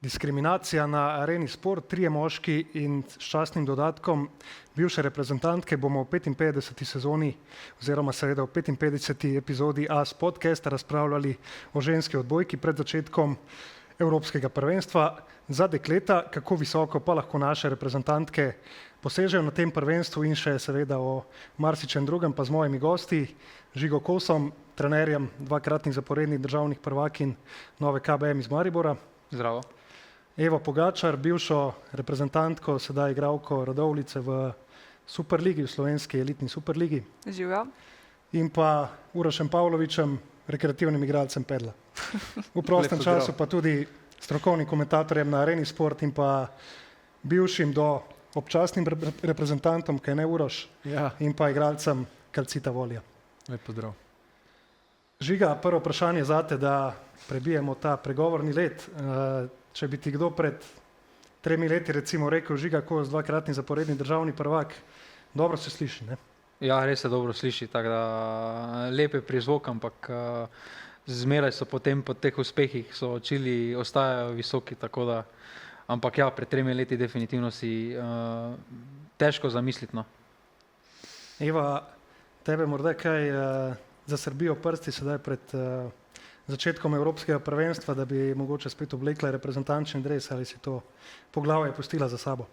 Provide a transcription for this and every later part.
Diskriminacija na areni Sport, 3 moški in s častnim dodatkom bivše reprezentantke bomo v 55. sezoni oziroma seveda v 55. epizodi AS podcasta razpravljali o ženski odbojki pred začetkom Evropskega prvenstva. Za dekleta, kako visoko pa lahko naše reprezentantke posežejo na tem prvenstvu in še seveda o marsičem drugem, pa z mojimi gosti, Žigo Kosom, trenerjem, 2-kratnih zaporednih državnih prvakinj Nove KBM iz Maribora. Zdravo. Evo Pogačar, bivšo reprezentantko, sedaj igralko Radovljice v Superligi, v slovenski elitni Superligi. Živjo. In pa Urošem Pavlovičem, rekreativnim igralcem pedla. V prostem času pa tudi strokovnim komentatorjem na areni Sport in pa bivšim do občasnim reprezentantom, kaj ne Uroš, in pa igralcem Calcita Volja. Lep pozdrav. Žiga, prvo vprašanje zate, da prebijemo ta pregovorni led. Če bi ti kdo pred 3 leti recimo rekel, Žiga Kos, 2-kratni zaporedni državni prvak, dobro se sliši, ne? Ja, res se dobro sliši, tako da lep je prizvok, ampak zmeraj so potem po teh uspehih so čili ostajajo visoki, tako da, ampak ja, pred 3 leti definitivno si težko zamisliti, no. Eva, tebe morda kaj zasrbijo prsti sedaj pred začetkom Evropskega prvenstva, da bi mogoče spet oblekla reprezentančni dres, ali si to poglavje pustila za sabo?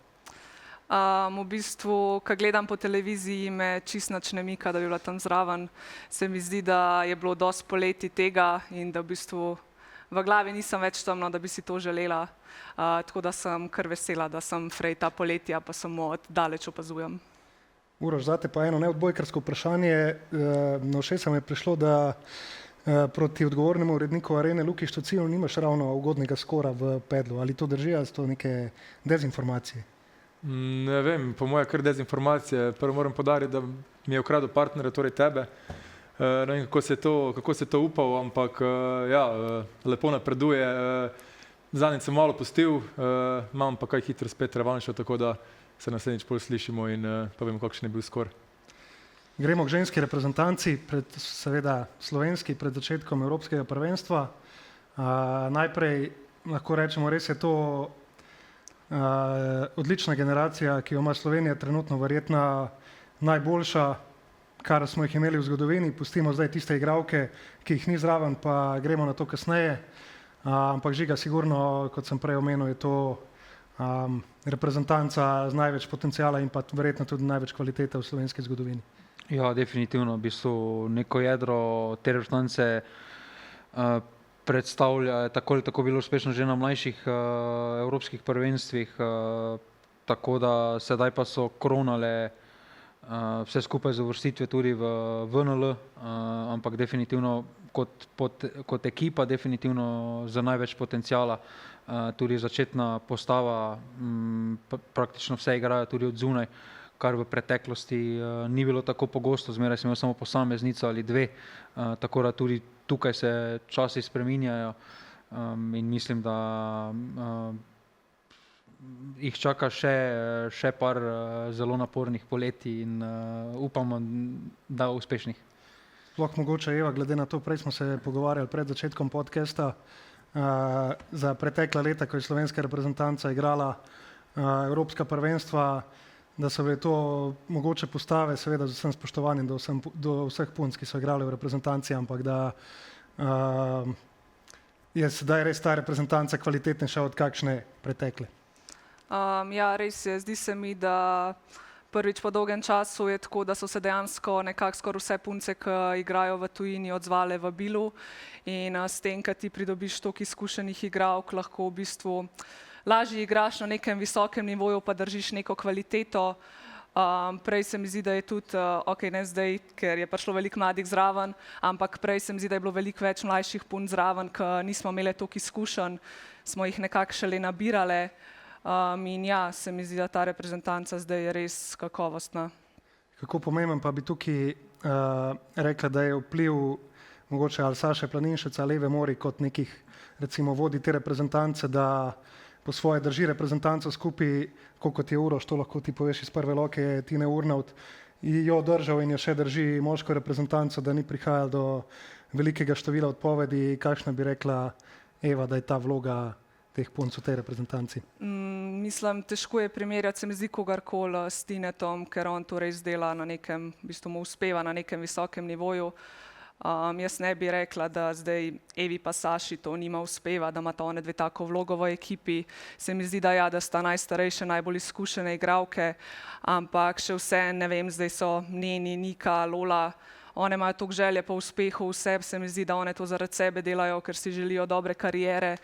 V bistvu, ko gledam po televiziji, me čist nič ne mika, da bi bila tam zraven. Se mi zdi, da je bilo dosti poleti tega in da v bistvu v glavi nisem več tam, da bi si to želela. Tako da sem kar vesela, da sem frej ta poletja, pa samo od daleč opazujem. Uroš, zate pa eno neodbojkarsko vprašanje. Na ušesa mi je prišlo, da proti odgovornemu uredniku arene Luki Štocinu nimaš ravno ugodnega skora v pedlu. Ali to drži, ali so to neke dezinformacije? Ne vem, po moje kar dezinformacije. Prvo moram podariti, da mi je ukradel partnere, torej tebe. Ne vem, kako se to upal, ampak ja, lepo napreduje. Zadnjič sem malo pustil, imam pa kaj hitro spet revanšo, tako da se naslednjič bolj slišimo in pa vemo, kakšen je bil skor. Gremo k ženski reprezentanci, seveda slovenski, pred začetkom Evropskega prvenstva. Najprej lahko rečemo, res je to odlična generacija, ki jo ima Slovenija trenutno verjetno najboljša, kar smo jih imeli v zgodovini. Pustimo zdaj tiste igralke, ki jih ni zraven, pa gremo na to kasneje. Ampak Žiga, sigurno, kot sem prej omenil, je to reprezentanca z največ potencijala in pa verjetno tudi največ kvalitete v slovenski zgodovini. Ja, definitivno, v bistvu neko jedro te reprezentance predstavlja, tako ali tako bilo uspešno že na mlajših evropskih prvenstvih, tako da sedaj pa so kronale vse skupaj z uvrstitve tudi v VNL, ampak definitivno kot ekipa definitivno za največ potencijala, tudi začetna postava, praktično vse igrajo tudi od zunaj, kar v preteklosti ni bilo tako pogosto, zmeraj sem imel samo posameznico ali dve, tako da tudi tukaj se časi spreminjajo in mislim, da jih čaka še par zelo napornih poletij in upamo, da uspešnih. Sploh mogoče, Eva, glede na to, prej smo se pogovarjali pred začetkom podcasta, za pretekla leta, ko je slovenska reprezentanca igrala Evropska prvenstva, da so bile to mogoče postave, seveda z vsem spoštovanjem do vseh punc, ki so igrali v reprezentanci, ampak da je sedaj res ta reprezentanca kvalitetnejša od kakšne pretekle. Ja, res je. Zdi se mi, da prvič po dolgem času je tako, da so se dejansko nekako skoraj vse punce, ki igrajo v tujini, odzvale v vabilu in s tem, ko ti pridobiš toliko izkušenih igralk, lahko v bistvu lažje igraš na nekem visokem nivoju, pa držiš neko kvaliteto. Prej se mi zdi, da je tudi, ok, ne zdaj, ker je prišlo veliko mladih zraven, ampak prej se mi zdi, da je bilo veliko več mlajših punc zraven, ki nismo imeli toliko izkušenj, smo jih nekako šele nabirale. In ja, se mi zdi, da ta reprezentanca zdaj je res kakovostna. Kako pomemben pa bi tukaj rekla, da je vpliv mogoče ali Saše Planinšeca ali Eve Mori kot nekih recimo vodi te reprezentance, da po svoje drži reprezentanco skupaj, kot je Uroš, to lahko ti poveš iz prve roke, Tine Urnavt, jo držal in jo še drži moško reprezentanco, da ni prihajalo do velikega števila odpovedi. Kakšna bi rekla Eva, da je ta vloga teh punc v tej reprezentanci? Mislim, težko je primerjati, se mi zdi, kogarkoli s Tinetom, ker on to res dela na nekem, v bistvu mu uspeva na nekem visokem nivoju. Jaz ne bi rekla, da zdaj Evi pa Saši to nima uspeva, da imata one dve tako vlogo v ekipi. Se mi zdi, da sta najstarejše, najbolj izkušene igralke, ampak še vse, ne vem, zdaj so Neni, Nika, Lola, one imajo toliko želje po uspehu vse, se mi zdi, da one to zaradi sebe delajo, ker si želijo dobre kariere.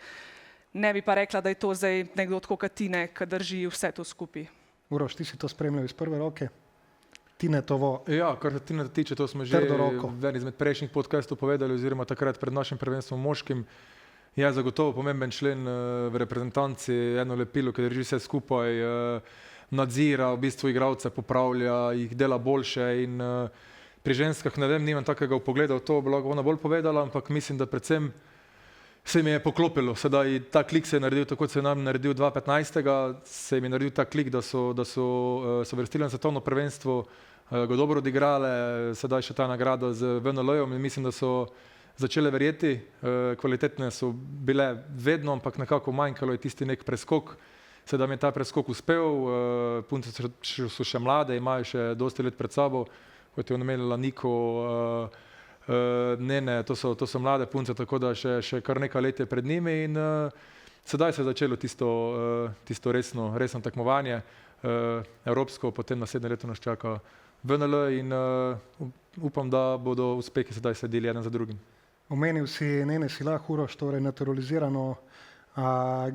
Ne bi pa rekla, da je to zdaj nekdo tako kot Tine, ki drži vse to skupaj. Uroš, ti si to spremljal iz prve roke? Tinetovo. Ja, kar se Tineta tiče, to smo že v eni izmed prejšnjih podcastov povedali, oziroma takrat pred našim prvenstvom moškim. Je zagotovo pomemben člen v reprezentanci, eno lepilo, ki drži vse skupaj, nadzira, v bistvu igralce popravlja, jih dela boljše in pri ženskah, ne vem, nimam takega vpogleda v to, bi lahko ona bolj povedala, ampak mislim, da predvsem se mi je poklopilo. Sedaj ta klik se je naredil, tako kot se je nam naredil 2015, se jim je naredil ta klik, da so vrstili na svetovno prvenstvo, ga dobro odigrale, sedaj še ta nagrada z VNL-om in mislim, da so začele verjeti, kvalitetne so bile vedno, ampak nekako manjkalo je tisti nek preskok. Sedaj mi je ta preskok uspel, punce so še mlade, imajo še dosti let pred sabo, kot je omenila Niko, Nene, to so mlade punce, tako da še kar nekaj let je pred njimi in sedaj se je začelo tisto resno tekmovanje, evropsko, potem naslednje leto nas čaka VNL in upam, da bodo uspehi sedaj sledili eden za drugim. Omenil si Nene Silah, Uroš, torej naturalizirano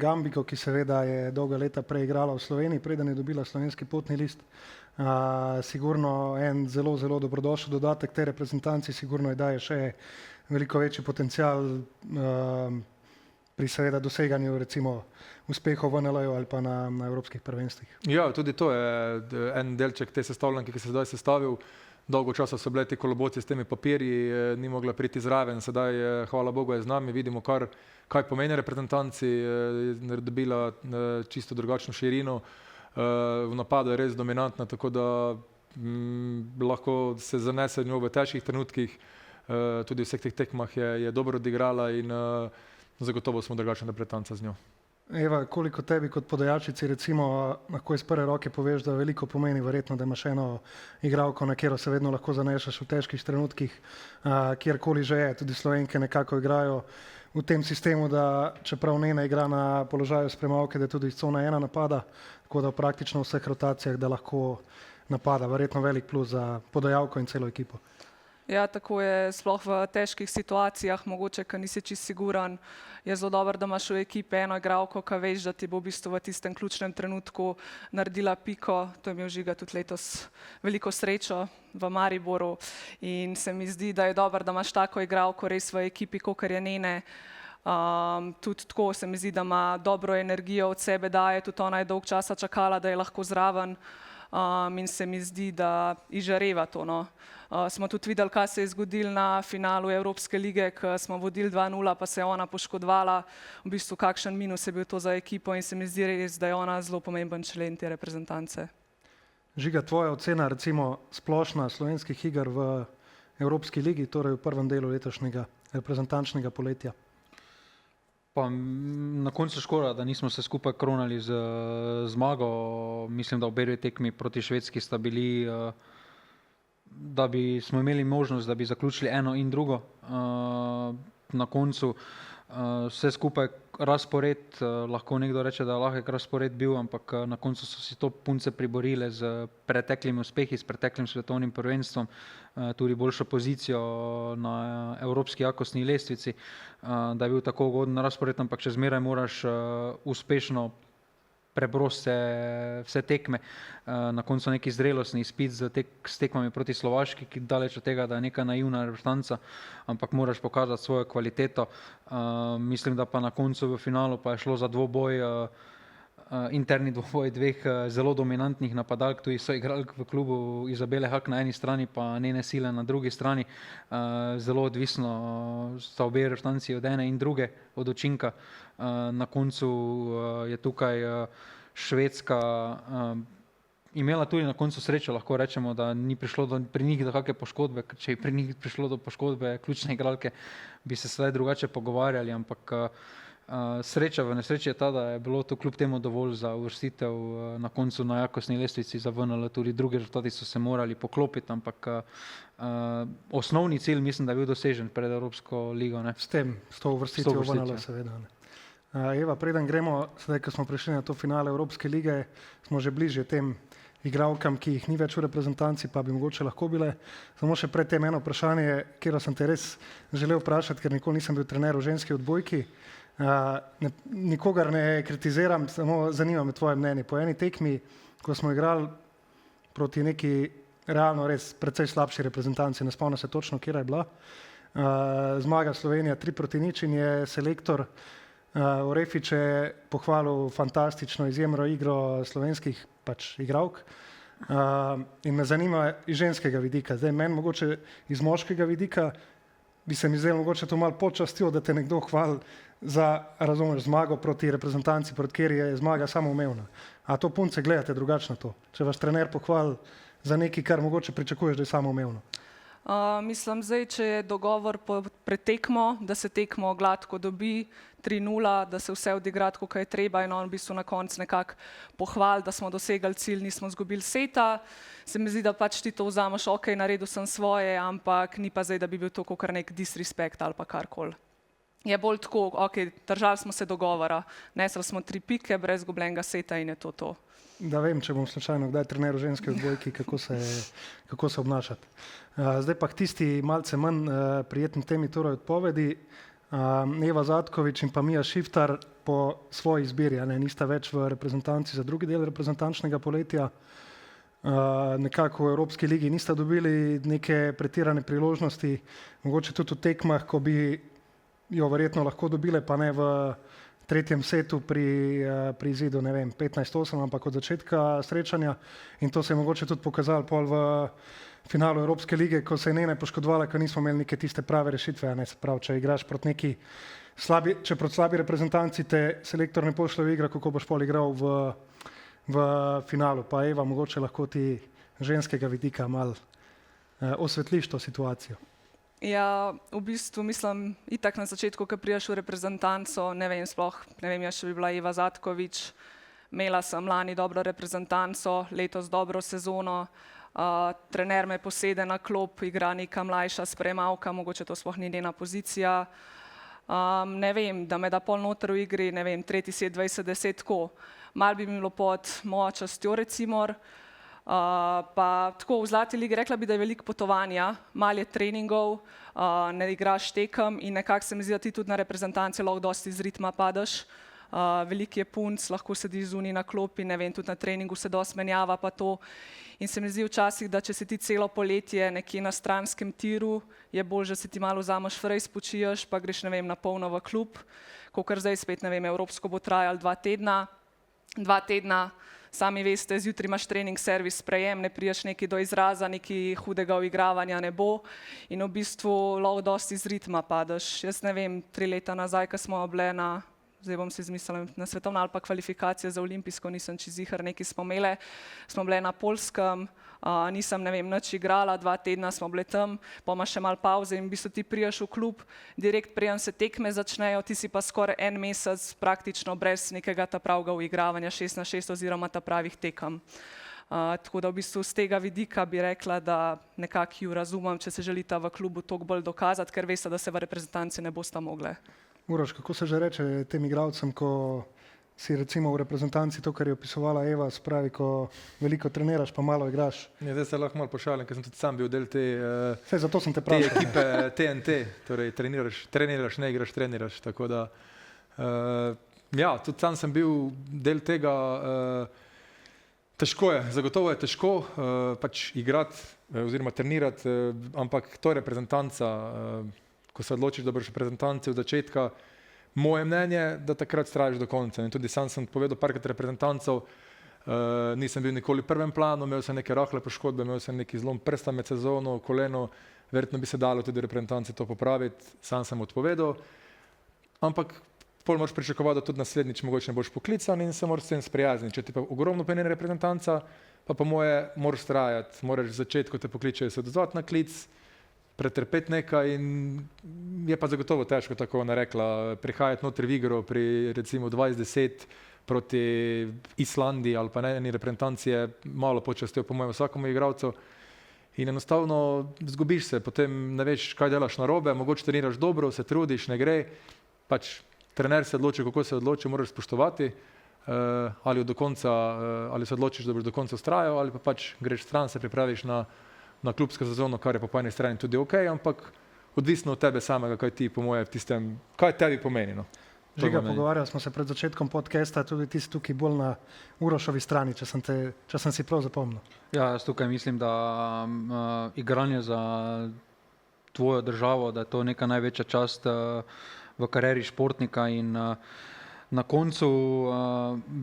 Gambiko, ki seveda je dolga leta prej igrala v Sloveniji, preden je dobila slovenski potni list. Sigurno en zelo, zelo dobrodošel dodatek tej reprezentanci, sigurno je daje še veliko večji potencial pri seveda doseganju recimo uspehov v VNL-ju ali pa na evropskih prvenstvih. Ja, tudi to je en delček te sestavljanke, ki se zdaj sestavil. Dolgo časa so bile ti koloboci s temi papirji, ni mogla priti zraven, sedaj hvala Bogu je z nami, vidimo kaj pomeni reprezentanci, je dobila čisto drugačno širino, v napadu je res dominantna, tako da lahko se zanese njo v težkih trenutkih, tudi v vseh teh tekmah je dobro odigrala in zagotovo smo drugačna reprezentanca z njo. Eva, koliko tebi kot podajalčici recimo lahko iz prve roke poveš, da veliko pomeni verjetno, da imaš eno igralko, na katero se vedno lahko zanešaš v težkih trenutkih, kjerkoli že je, tudi Slovenke nekako igrajo v tem sistemu, da čeprav Nena igra na položaju spremavke, da tudi iz cone 1 napada, tako da praktično v vseh rotacijah, da lahko napada, verjetno velik plus za podajalko in celo ekipo. Ja, tako je, sploh v težkih situacijah, mogoče, ker nisi čisto siguran, je zelo dobro, da imaš v ekipi eno igralko, ki veš, da ti bo v bistvu v tistem ključnem trenutku naredila piko. To je imel Žiga tudi letos veliko srečo v Mariboru in se mi zdi, da je dobro, da imaš tako igralko res v ekipi, kakor je Nene. Tudi tako se mi zdi, da ima dobro energijo od sebe daje, tudi ona je dolg časa čakala, da je lahko zraven. In se mi zdi, da izžareva to. No. Smo tudi videli, kaj se je zgodilo na finalu Evropske lige, ko smo vodili 2:0, pa se je ona poškodovala. V bistvu kakšen minus je bil to za ekipo in se mi zdi res, da je ona zelo pomemben člen te reprezentance. Žiga, tvoja ocena recimo splošna slovenskih iger v Evropski ligi, torej v prvem delu letošnjega reprezentančnega poletja? Pa na koncu škoda, da nismo se skupaj kronali z zmago. Mislim, da obe tekmi proti Švedski sta bili, da bi smo imeli možnost, da bi zaključili eno in drugo. Na koncu vse skupaj razpored, lahko nekdo reče, da je lahek razpored bil, ampak na koncu so si to punce priborile z preteklimi uspehi, s preteklim svetovnim prvenstvom, tudi boljšo pozicijo na evropski jakostni lestvici, da je bil tako ugoden razpored, ampak še zmeraj moraš uspešno prebrosti vse tekme. Na koncu neki zrelostni izpit s tekmami proti Slovaški, ki daleč od tega, da je neka naivna reprezentanca, ampak moraš pokazati svojo kvaliteto. Mislim, da pa na koncu v finalu pa je šlo za dvoboj, interni dvoboj dveh zelo dominantnih napadalk, tudi so igrali v klubu Izabele Hak na eni strani, pa Nene Sile na drugi strani. Zelo odvisno sta obe reprezentanci od ene in druge, od učinka. Na koncu je tukaj Švedska imela tudi na koncu srečo, lahko rečemo, da ni prišlo pri njih do kakšne poškodbe, če je pri njih prišlo do poškodbe ključne igralke, bi se sedaj drugače pogovarjali, ampak Sreča v nesreči je ta, da je bilo to kljub temu dovolj za uvrstitev na koncu na jakostni lestvici za VNL, tudi drugi rezultati so se morali poklopiti, ampak osnovni cilj mislim, da je bil dosežen pred Evropsko ligo. Ne? S to uvrstitvijo v VNL, seveda. Ne. Eva, preden gremo, sedaj, ko smo prišli na to finale Evropske lige, smo že bližje tem igralkam, ki jih ni več v reprezentanci, pa bi mogoče lahko bile. Samo še pred tem eno vprašanje, kjer sem te res želel vprašati, ker nikoli nisem bil trener v ženski odbojki. Nikogar ne kritiziram, samo zanima me tvoje mnenje. Po eni tekmi, ko smo igrali proti neki realno res precej slabši reprezentanci, ne spomnim se točno, kje je bila, zmaga Slovenija 3-0 in je selektor Orefič je pohvalil fantastično izjemno igro slovenskih igralk. In me zanima iz ženskega vidika. Zdaj meni mogoče iz moškega vidika bi se mi zdelo mogoče to malo počastjo, da te nekdo hvali za, razumeš, zmago proti reprezentanci, proti kateri je zmaga samoumevna. A to punce gledate drugačno to? Če vaš trener pohvali za nekaj, kar mogoče pričakuješ, da je samoumevno? Mislim, zdaj, če je dogovor pred tekmo, da se tekmo gladko dobi, 3-0, da se vse odigra, kako je treba in on v bistvu na koncu nekako pohvali, da smo dosegli cilj, nismo izgubili seta. Se mi zdi, da pač ti to vzameš, ok, naredil sem svoje, ampak ni pa zdaj, da bi bil to kakor nek disrespekt ali pa karkoli. Je bolj tako, ok, držali smo se dogovora, nesli smo 3 pike brez izgubljenega seta in je to. Da vem, če bom slučajno kdaj trener v ženski odbojki, kako se obnašati. Zdaj pa k tisti malce manj prijetni temi, torej odpovedi. Eva Zatkovič in pa Mija Šiftar po svoji izbiri, nista več v reprezentanci za drugi del reprezentančnega poletja. Nekako v Evropski ligi nista dobili neke pretirane priložnosti, mogoče tudi v tekmah, ko bi jo verjetno lahko dobile, pa ne v tretjem setu pri izidu, 15-8, ampak od začetka srečanja. In to se je mogoče tudi pokazalo pol v finalu Evropske lige, ko se je Nene poškodovala, ko nismo imeli neke tiste prave rešitve. Se pravi, če igraš proti neki proti slabi reprezentanci, te selektor ne pošlje v igro, kako boš pol igral v finalu. Pa Eva, mogoče lahko ti ženskega vidika malo osvetliš to situacijo. Ja, v bistvu mislim, itak na začetku, ko priješ v reprezentanco, ne vem, jaz še bi bila Eva Zatkovič, imela sem lani dobro reprezentanco, letos dobro sezono, trener me posede na klop, igra neka mlajša sprejemalka, mogoče to sploh ni njena pozicija. Ne vem, da me da pol noter v igri, ne vem, tretji set, 20-10, tako. Mal bi mi bilo pod mojo častjo recimo, pa tako v Zlati ligi rekla bi, da je veliko potovanja, malo je treningov, ne igraš tekem in nekako se mi zdi, da ti tudi na reprezentanci lahko dosti iz ritma padeš. Veliko je punc, lahko sediš zunaj na klopi, ne vem, tudi na treningu se dosti menjava pa to. In se mi zdi včasih, da če si ti celo poletje nekje na stranskem tiru, je bolj, že si ti malo vzameš frej, spočiješ, pa greš, ne vem, na polno v klub, kakor zdaj spet, ne vem, Evropsko bo trajalo 2 tedna. 2 tedna, sami veste, zjutraj imaš trening, servis, sprejem, ne priješ neki do izraza, neki hudega uigravanja ne bo in v bistvu lahko dosti iz ritma padeš. Jaz ne vem, 3 leta nazaj, ko smo bile zdaj bom si izmislila, na svetovno ali pa kvalifikacije za olimpijsko, nisem čizihar, neki smo imele, smo bile na Poljskem, nisem, ne vem, nič igrala, 2 tedna smo bile tam, pa imaš še malo pauze in v bistvu ti priješ v klub, direkt preden se tekme začnejo, ti si pa skoraj 1 mesec praktično brez nekega ta pravega uigravanja 6-6 oziroma ta pravih tekem. Tako da v bistvu z tega vidika bi rekla, da nekako ju razumem, če se želita v klubu toliko bolj dokazati, ker veste, da se v reprezentanci ne bosta mogle. Uroš, kako se že reče tem igralcem, ko si recimo v reprezentanci to, kar je opisovala Eva, spravi, ko veliko treniraš, pa malo igraš? Zdaj se lahko malo pošalim, ker sem tudi sam bil del te ekipe TNT, torej treniraš, ne igraš, treniraš, tako da ja, tudi sam sem bil del tega. Težko je, zagotovo je težko pač igrati oziroma trenirati, ampak to je reprezentanca, ko se odločiš, da boš reprezentanci od začetka, moje mnenje, da takrat trajaš do konca. In tudi sam sem povedal parkrat reprezentancov, nisem bil nikoli v prvem planu, imel sem neke rahle poškodbe, imel sem neki zlom prsta med sezono, koleno, verjetno bi se dalo tudi reprezentanci to popraviti, sam sem odpovedal, ampak pol moraš pričakovati, da tudi naslednjič mogoče ne boš poklican in se moraš s tem sprijazniti. Če ti pa ogromno pomeni reprezentanca, pa po moje moraš trajati, moraš v začetku te pokličejo se odzvati na klic, pretrpeti nekaj in je pa zagotovo težko, tako ona rekla, prihajati notri v igro pri recimo 20-10 proti Islandiji ali pa eni reprezentanci je malo počastil po mojem vsakomu igralcu in enostavno zgubiš se, potem ne veš, kaj delaš narobe, mogoče treniraš dobro, se trudiš, ne gre, pač trener se odloči, kako se odloči, moraš spoštovati, ali se odločiš, da boš do konca vztrajal, ali pa pač greš stran, se pripraviš na klubsko sezono, kar je po eni strani tudi ok, ampak odvisno od tebe samega, kaj ti po moje v tistem, kaj tebi pomeni. No. Žiga, pogovarjali smo se pred začetkom podcasta, tudi ti si tukaj bolj na Urošovi strani, če sem si prav zapomnil. Ja, jaz tukaj mislim, da igranje za tvojo državo, da je to neka največja čast v karieri športnika in na koncu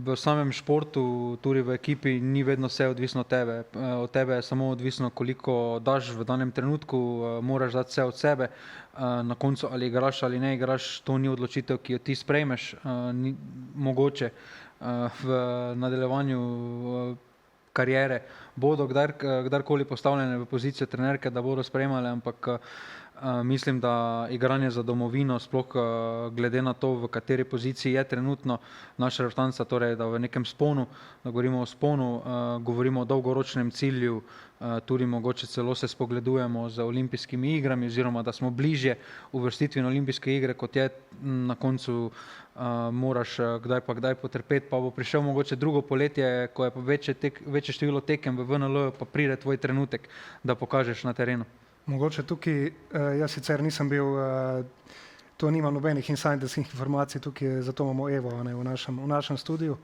v samem športu, tudi v ekipi, ni vedno vse odvisno od tebe. Od tebe je samo odvisno, koliko daš v danem trenutku, moraš dati vse od sebe. Na koncu ali igraš ali ne igraš, to ni odločitev, ki jo ti sprejmeš. Mogoče v nadaljevanju kariere bodo kdarkoli postavljene v pozicijo trenerke, da bodo sprejemale, ampak mislim, da igranje za domovino, sploh glede na to, v kateri poziciji je trenutno naša reprezentanca, torej da v nekem sponu, da govorimo o sponu, govorimo o dolgoročnem cilju, tudi mogoče celo se spogledujemo z olimpijskimi igrami oziroma da smo bližje uvrstitvi na olimpijske igre, kot je na koncu moraš kdaj potrpeti, pa bo prišel mogoče drugo poletje, ko je pa večje število tekem v VNL, pa pride tvoj trenutek, da pokažeš na terenu. Mogoče tukaj, jaz sicer nisem bil, to nima nobenih insiderskih informacij, tukaj zato imamo Evo v našem studiu,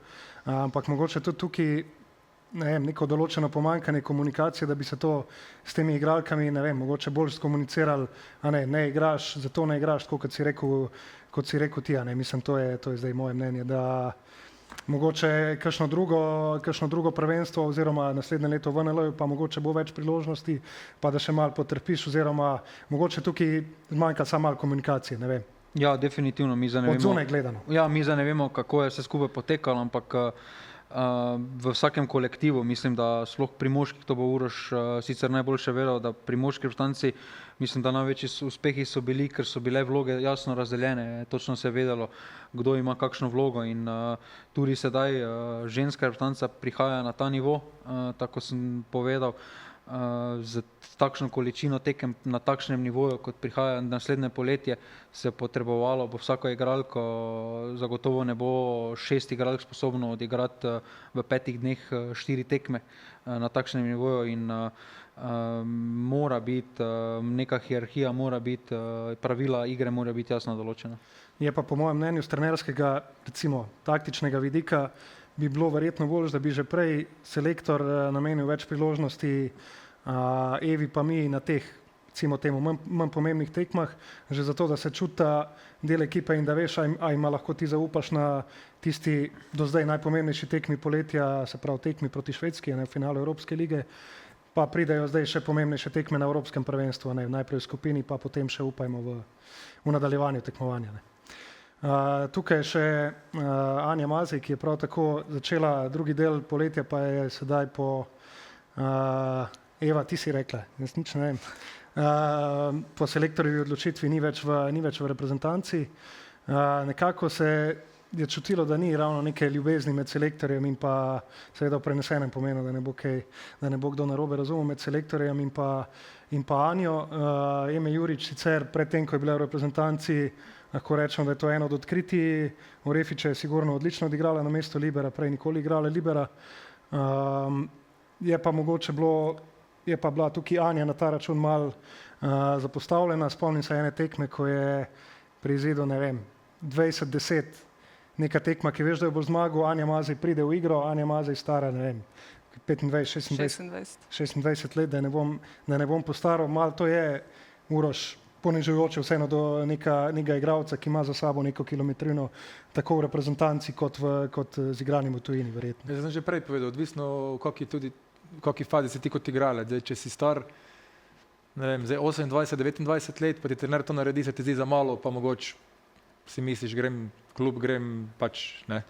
ampak mogoče tudi tukaj neko določeno pomanjkanje komunikacije, da bi se to s temi igralkami, mogoče bolj skomunicirali, ne igraš, zato ne igraš, tako kot si rekel ti, mislim, to je zdaj moje mnenje, da mogoče kakšno drugo prvenstvo oziroma naslednje leto v VNL pa mogoče bo več priložnosti, pa da še malo potrpiš oziroma mogoče tukaj zmanjka samo malo komunikacije, ne vem. Ja, definitivno. Od zunaj gledano. Ja, mi zdaj ne vemo, kako je vse skupaj potekalo, ampak v vsakem kolektivu, mislim, da sploh pri moških, to bo Uroš sicer najboljše vedel, da pri moških reprezentanci, mislim, da največji uspehi so bili, ker so bile vloge jasno razdeljene, točno se je vedelo, kdo ima kakšno vlogo in tudi sedaj ženska reprezentanca prihaja na ta nivo, tako sem povedal, z takšno količino tekem na takšnem nivoju, kot prihaja naslednje poletje, se potrebovalo, bo vsako igralko, zagotovo ne bo 6 igralk sposobno odigrati v 5 dneh 4 tekme na takšnem nivoju in mora biti neka hierarhija, mora biti pravila igre, mora biti jasno določena. Je pa po mojem mnenju z trenerskega, recimo taktičnega vidika, bi bilo verjetno bolj, da bi že prej selektor namenil več priložnosti Evi pa mi na teh, recimo temu, manj pomembnih tekmah, že zato, da se čuta del ekipe in da veš, a ima lahko ti zaupaš na tisti do zdaj najpomembnejši tekmi poletja, se pravi tekmi proti Švedski, v finalu Evropske lige, pa pridejo zdaj še pomembnejše tekme na Evropskem prvenstvu, najprej v skupini, pa potem še upajmo v nadaljevanju tekmovanja. Tukaj je še Anja Mazej, ki je prav tako začela drugi del poletja, pa je sedaj Eva, ti si rekla, jaz nič ne vem, po selektorjevi odločitvi ni več v reprezentanci. Nekako se je čutilo, da ni ravno neke ljubezni med selektorjem in pa seveda v prenesenem pomenu, da ne bo kdo narobe razumel med selektorjem in pa Anjo. Eme Jurič sicer predtem, ko je bila v reprezentanci, lahko rečemo, da je to eno od odkritij. Orefiče je sigurno odlično odigrala na mesto libera, prej nikoli igrala libera. Je pa bila tukaj Anja na ta račun malo zapostavljena. Spomnim se ene tekme, ko je pri izidu, 20-10 neka tekma, ki veš, da jo bo zmagal, Anja Mazej pride v igro, Anja Mazej stara, 25-26 let, da ne bom postaral, malo to je, Uroš, ponižujoče vseeno do nekega igralca, ki ima za sabo neko kilometrino, tako v reprezentanci kot z igranjem v tujini, verjetno. Jaz sem že prej povedal, odvisno v kakšni fazi si ti kot igralec. Če si star, zdaj 28-29 let, pa ti trener to naredi, se ti zdi za malo, pa mogoče si misliš, grem pač, ne.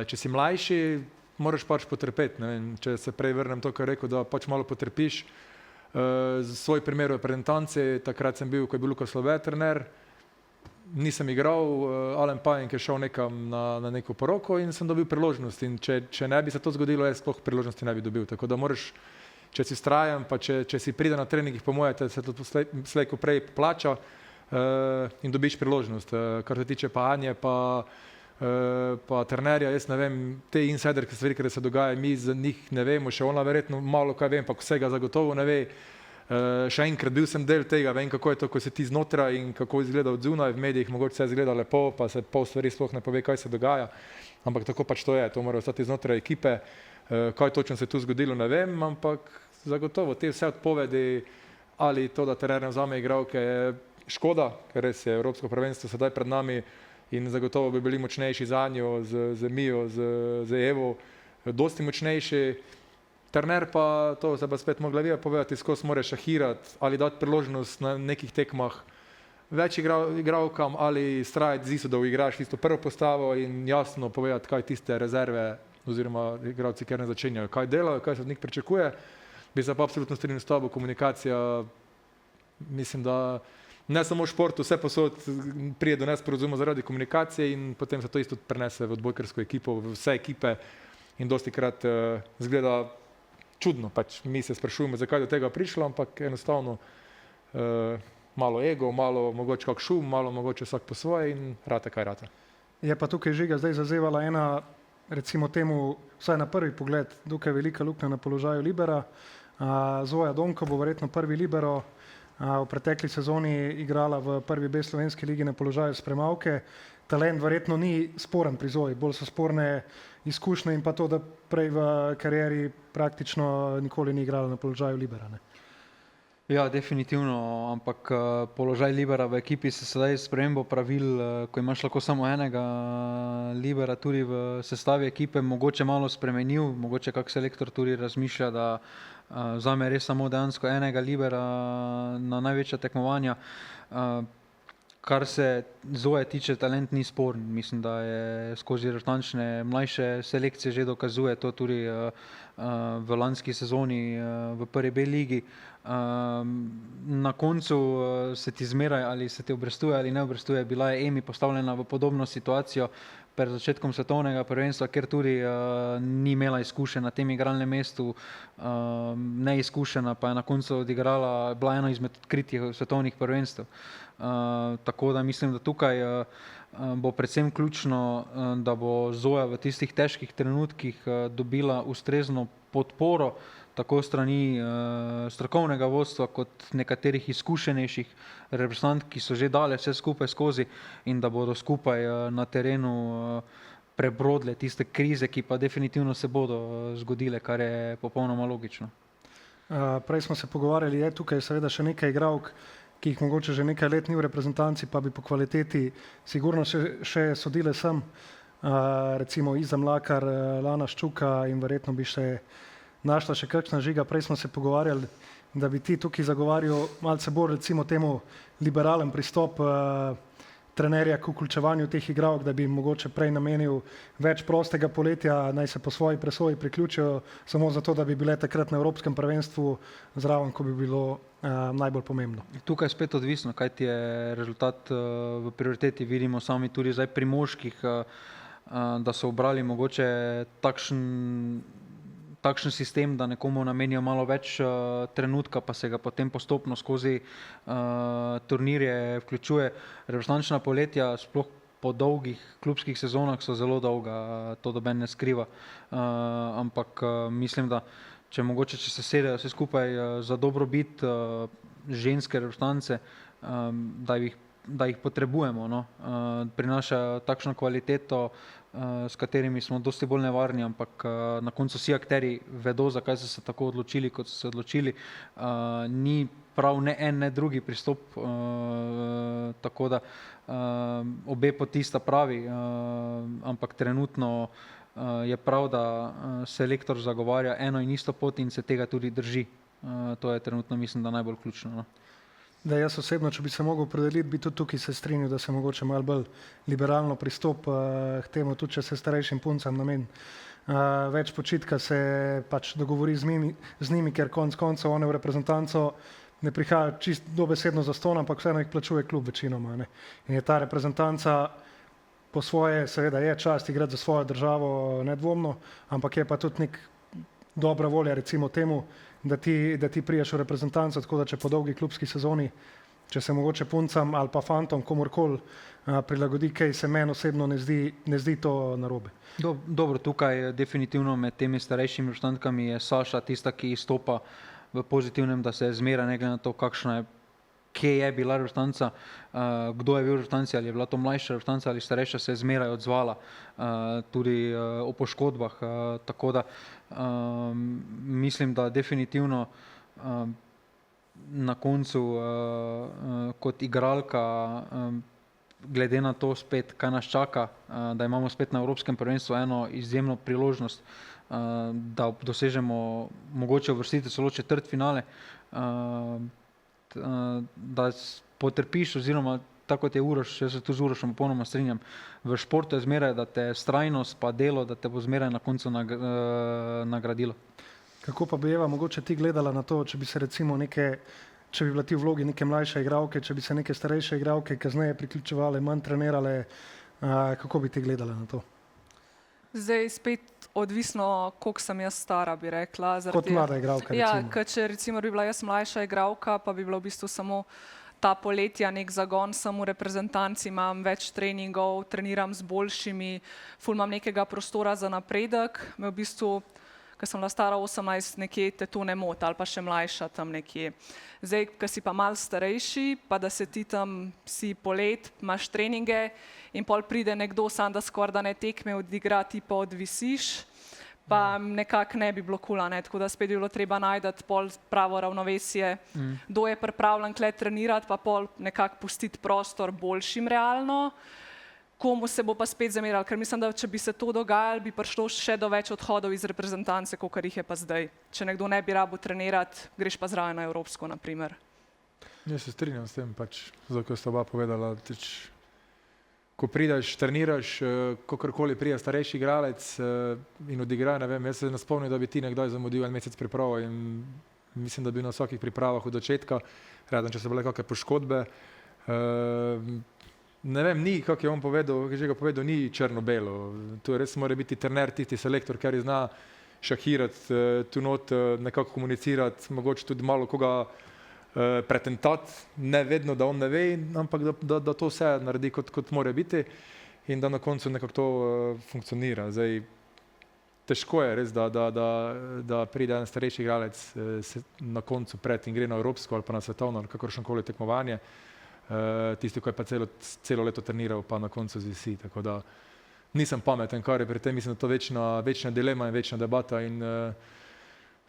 Če si mlajši, moraš pač potrpeti, Če se prej vrnem to, kar je rekel, da pač malo potrpiš, Svoj primer v reprezentanci, takrat sem bil, ko je bil Luka Slove trener, nisem igral, Alen Pajenk je šel nekam na neko poroko in sem dobil priložnost. In če ne bi se to zgodilo, jaz sploh priložnosti ne bi dobil. Tako da moraš, če si vztrajen, pa če si pride na treningih, po moje, se to slej ko prej plača in dobiš priložnost. Kar se tiče pa Anje, pa trenerja, jaz ne vem, te insiderke stvari, ki se dogaja, mi za njih ne vemo, še ona verjetno malo kaj vem, pa vsega zagotovo ne ve. Še enkrat, bil sem del tega, vem, kako je to, ko se ti znotraj in kako izgleda od zunaj, v medijih mogoče vse izgleda lepo, pa se pol stvari sploh ne pove, kaj se dogaja, ampak tako pač to je, to mora ostati znotraj ekipe. Kaj točno se je tu zgodilo, ne vem, ampak zagotovo te vse odpovedi ali to, da trener ne vzame igralke, je škoda, ker res je Evropsko prvenstvo sedaj pred nami in zagotovo bi bili močnejši za njo, z Mijo, z Evo, dosti močnejši. Trener pa, to se pa spet mogla vi povedati, skozi more šahirati ali dati priložnost na nekih tekmah več igralkam ali strajati z isto, da igraš tisto prvo postavo in jasno povedati, kaj tiste rezerve oziroma igralci, ker ne začenjajo, kaj delajo, kaj se od njih pričakuje. Bi se pa absolutno strinjal s tabo, komunikacija, mislim, da ne samo v športu, vse posod prije do nesporazuma zaradi komunikacije in potem se to isto prenese v odbojkarsko ekipo, v vse ekipe in dostikrat zgleda čudno, pač mi se sprašujemo, zakaj do tega prišlo, ampak enostavno malo ego, malo mogoče kak šum, malo mogoče vsak po svoje in rata kaj rata. Je pa tukaj Žiga zdaj zazevala ena, recimo temu, vsaj na prvi pogled, dokaj velika luknja na položaju libera. Zoja Donko bo verjetno prvi libero, v pretekli sezoni igrala v prvi B slovenski ligi na položaju spremavke. Talent verjetno ni sporen pri Zoji, bolj so sporne izkušnje in pa to, da prej v karieri praktično nikoli ni igrala na položaju libera. Ne? Ja, definitivno, ampak položaj libera v ekipi se sedaj spremembo pravil, ko imaš lahko samo enega libera tudi v sestavi ekipe, mogoče malo spremenil, mogoče kak selektor tudi razmišlja, da vzame res samo dejansko enega libera na največja tekmovanja. Kar se Zoje tiče, talent ni sporen. Mislim, da je skozi reprezentančne mlajše selekcije že dokazuje to tudi v lanski sezoni v prvi B ligi. Na koncu se ti zmeraj ali se ti obrestuje ali ne obrestuje. Bila je Emi postavljena v podobno situacijo pred začetkom svetovnega prvenstva, ker tudi ni imela izkušenj na tem igralnem mestu, neizkušena, pa je na koncu odigrala, bila eno izmed odkritih svetovnih prvenstev. Tako da mislim, da tukaj bo predvsem ključno, da bo Zoja v tistih težkih trenutkih dobila ustrezno podporo, tako strani strokovnega vodstva kot nekaterih izkušenejših reprezentantk, ki so že dale vse skupaj skozi in da bodo skupaj na terenu prebrodile tiste krize, ki pa definitivno se bodo zgodile, kar je popolnoma logično. Prej smo se pogovarjali, je tukaj seveda še nekaj igralk, ki jih mogoče že nekaj let ni v reprezentanci, pa bi po kvaliteti sigurno še sodile sem, recimo Iza Mlakar, Lana Ščuka in verjetno bi se našla še kakšna. Žiga. Prej smo se pogovarjali, da bi ti tukaj zagovarjal malce bolj recimo temu liberalen pristop trenerja k vključevanju teh igralk, da bi mogoče prej namenil več prostega poletja, naj se po svoji presoji priključijo samo zato, da bi bile takrat na Evropskem prvenstvu zraven, ko bi bilo najbolj pomembno. Tukaj je spet odvisno, kaj ti je rezultat v prioriteti. Vidimo sami tudi zdaj pri moških, da so obrali mogoče takšen sistem, da nekomu namenijo malo več trenutka, pa se ga potem postopno skozi turnirje vključuje. Reprezentančna poletja, sploh po dolgih klubskih sezonah, so zelo dolga, to noben ne skriva. Ampak mislim, da če se sedejo vse skupaj za dobrobit ženske reprezentance, da jih potrebujemo, no. Prinašajo takšno kvaliteto, s katerimi smo dosti bolj nevarni, ampak na koncu vsi akteri vedo, zakaj so se tako odločili, kot so se odločili. Ni prav ne en, ne drugi pristop, tako da obe poti sta pravi, ampak trenutno je prav, da selektor zagovarja eno in isto pot in se tega tudi drži. To je trenutno, mislim, da najbolj ključno, no. Da jaz osebno, če bi se mogel opredeliti, bi tudi tukaj se strinjal, da se mogoče malo bolj liberalno pristop k temu, tudi če se starejšim puncam namen več počitka se pač dogovori z njimi, ker konec koncev one v reprezentanco ne prihaja čist dobesedno za ston, ampak vseeno jih plačuje klub večinoma. Ne. In je ta reprezentanca po svoje, seveda je čast igrati za svojo državo nedvomno, ampak je pa tudi nek dobra volja recimo temu, da ti priješ v reprezentanco, tako da če po dolgi klubski sezoni, če se mogoče puncam ali pa fantom komorkoli prilagodi, kaj se meni osebno ne zdi to narobe. Dobro, tukaj definitivno med temi starejšimi reprezentankami je Saša tista, ki izstopa v pozitivnem, da se zmera ne glede na to, kje je bila reprezentanca, kdo je bil v reprezentanci, ali je bila to mlajša reprezentanca ali starejša, se je zmeraj odzvala tudi o poškodbah, tako da mislim, da definitivno na koncu kot igralka, glede na to spet, kaj nas čaka, da imamo spet na Evropskem prvenstvu eno izjemno priložnost, da dosežemo mogoče uvrstitev celo četrtfinale, da potrpiš oziroma tako kot je Uroš, jaz se tu z Urošem popolnoma strinjam, v športu je zmeraj, da te vztrajnost pa delo, da te bo zmeraj na koncu nagradilo. Kako pa bi Eva mogoče ti gledala na to, če bi se recimo če bi bila ti v vlogi neke mlajše igralke, če bi se neke starejše igralke kasneje priključevale, manj trenirale, kako bi ti gledala na to? Zdaj spet odvisno, koliko sem jaz stara, bi rekla. Kot mlada igralka, recimo. Ja, ker če recimo bi bila jaz mlajša igralka, pa bi bila v bistvu samo ta poletja nek zagon, sem v reprezentanci, imam več treningov, treniram z boljšimi, ful imam nekega prostora za napredek, me v bistvu, ko sem bila stara 18, nekje te to ne moti, ali pa še mlajša tam nekje. Zdaj, ko si pa malo starejši, pa da se ti tam si polet, imaš treninge in pol pride nekdo sam, da skoraj da ne tekme odigra, ti pa odvisiš, pa nekako ne bi bilo kul, tako da spet bi bilo treba najti pol pravo ravnovesje, kdo je pripravljen kle trenirati, pa pol nekako pustiti prostor boljšim realno, komu se bo pa spet zameralo, ker mislim, da če bi se to dogajalo, bi prišlo še do več odhodov iz reprezentance, kakor jih je pa zdaj. Če nekdo ne bi rabil trenirati, greš pa zraven na Evropsko, na primer. Jaz se strinjam s tem, zato ko sta oba povedala, ko prideš, treniraš, kakorkoli pride starejši igralec in odigra, ne vem, jaz se ne spomnim, da bi ti nekdaj zamudil en mesec pripravo in mislim, da bi na vsakih pripravah od začetka, razen če so bile kakšne poškodbe, ne vem, ni, kako je on povedal, že ga povedal, ni črno-belo. Tu res mora biti trener, tisti selektor, ker zna šahirati, tu not nekako komunicirati, mogoče tudi malo koga pretentati, ne vedno, da on ne ve, ampak da to vse naredi, kot mora biti in da na koncu nekako to funkcionira. Zdaj, težko je res, da pride en starejši igralec na koncu pred in gre na Evropsko ali pa na svetovno, kakršnokoli tekmovanje, tisti, ko je pa celo leto treniral, pa na koncu zvisi. Tako da nisem pameten, kar je pri tem, mislim, da to večna dilema in večna debata in